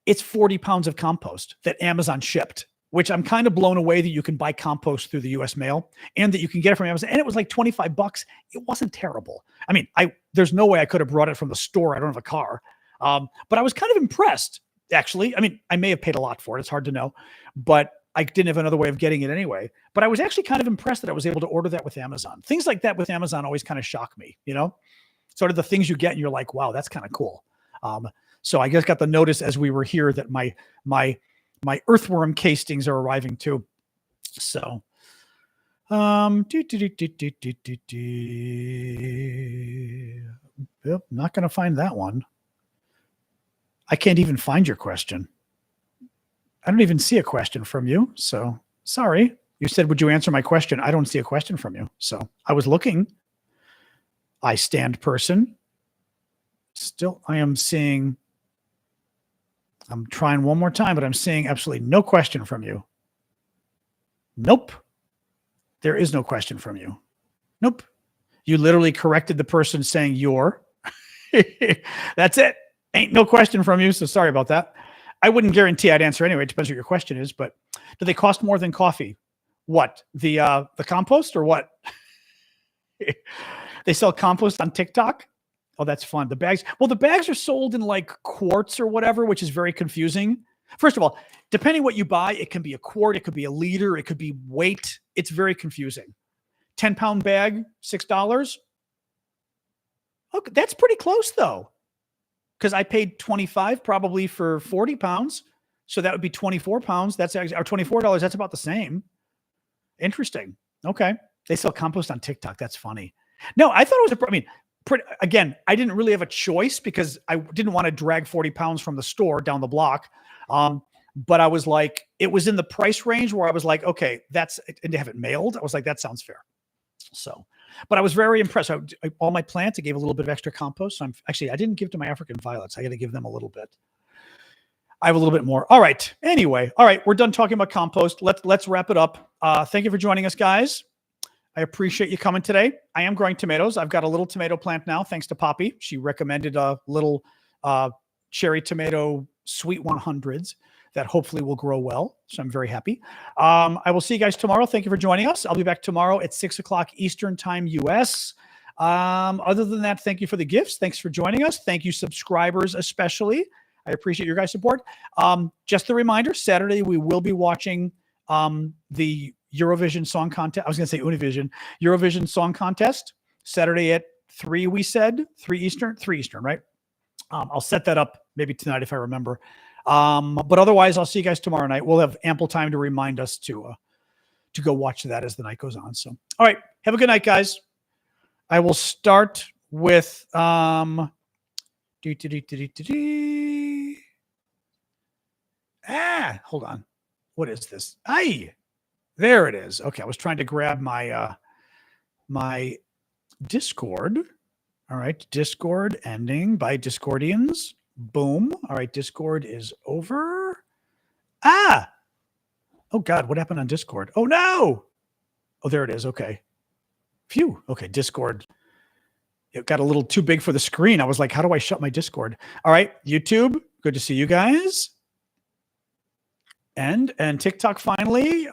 it's 40 pounds of compost that Amazon shipped, which I'm kind of blown away that you can buy compost through the US mail and that you can get it from Amazon. And it was like $25. It wasn't terrible. I mean, there's no way I could have brought it from the store. I don't have a car. But I was kind of impressed, actually. I mean, I may have paid a lot for it. It's hard to know, but I didn't have another way of getting it anyway. But I was actually kind of impressed that I was able to order that with Amazon. Things like that with Amazon always kind of shock me, sort of the things you get and you're like, wow, that's kind of cool. So I just got the notice as we were here that my earthworm castings are arriving too. So, not going to find that one. I can't even find your question. I don't even see a question from you. So sorry. You said, would you answer my question? I don't see a question from you. So I was looking. I stand person. Still, I am seeing. I'm trying one more time, but I'm seeing absolutely no question from you. Nope. There is no question from you. Nope. You literally corrected the person saying your. That's it. Ain't no question from you. So sorry about that. I wouldn't guarantee I'd answer anyway. It depends what your question is, but do they cost more than coffee? What? The compost or what? They sell compost on TikTok. Oh, that's fun. The bags are sold in like quarts or whatever, which is very confusing. First of all, depending what you buy, it can be a quart, it could be a liter, it could be weight. It's very confusing. 10-pound bag, $6. Okay, that's pretty close though. Because I paid $25 probably for 40 pounds. So that would be 24 pounds. That's actually, or $24. That's about the same. Interesting. Okay. They sell compost on TikTok. That's funny. No, I thought it was again, I didn't really have a choice because I didn't want to drag 40 pounds from the store down the block. But I was like, it was in the price range where I was like, okay, and to have it mailed, I was like, that sounds fair. So, but I was very impressed. All my plants, I gave a little bit of extra compost. So I didn't give to my African violets. I got to give them a little bit. I have a little bit more. All right. Anyway. All right. We're done talking about compost. Let's wrap it up. Thank you for joining us, guys. I appreciate you coming today. I am growing tomatoes. I've got a little tomato plant now, thanks to Poppy. She recommended a little cherry tomato sweet 100s that hopefully will grow well. So I'm very happy. I will see you guys tomorrow. Thank you for joining us. I'll be back tomorrow at 6:00 Eastern time, US. Other than that, thank you for the gifts. Thanks for joining us. Thank you, subscribers, especially. I appreciate your guys' support. Just a reminder, Saturday, we will be watching the Eurovision Song Contest. I was going to say Univision. Eurovision Song Contest. Saturday at 3, we said. 3 Eastern? 3 Eastern, right? I'll set that up maybe tonight if I remember. But otherwise, I'll see you guys tomorrow night. We'll have ample time to remind us to go watch that as the night goes on. So, all right. Have a good night, guys. I will start with hold on. What is this? There it is. Okay, I was trying to grab my my Discord. All right, Discord ending by Discordians. Boom. All right, Discord is over. Ah! Oh God, what happened on Discord? Oh no! Oh, there it is. Okay. Phew. Okay, Discord. It got a little too big for the screen. I was like, how do I shut my Discord? All right, YouTube. Good to see you guys. And TikTok finally. All right.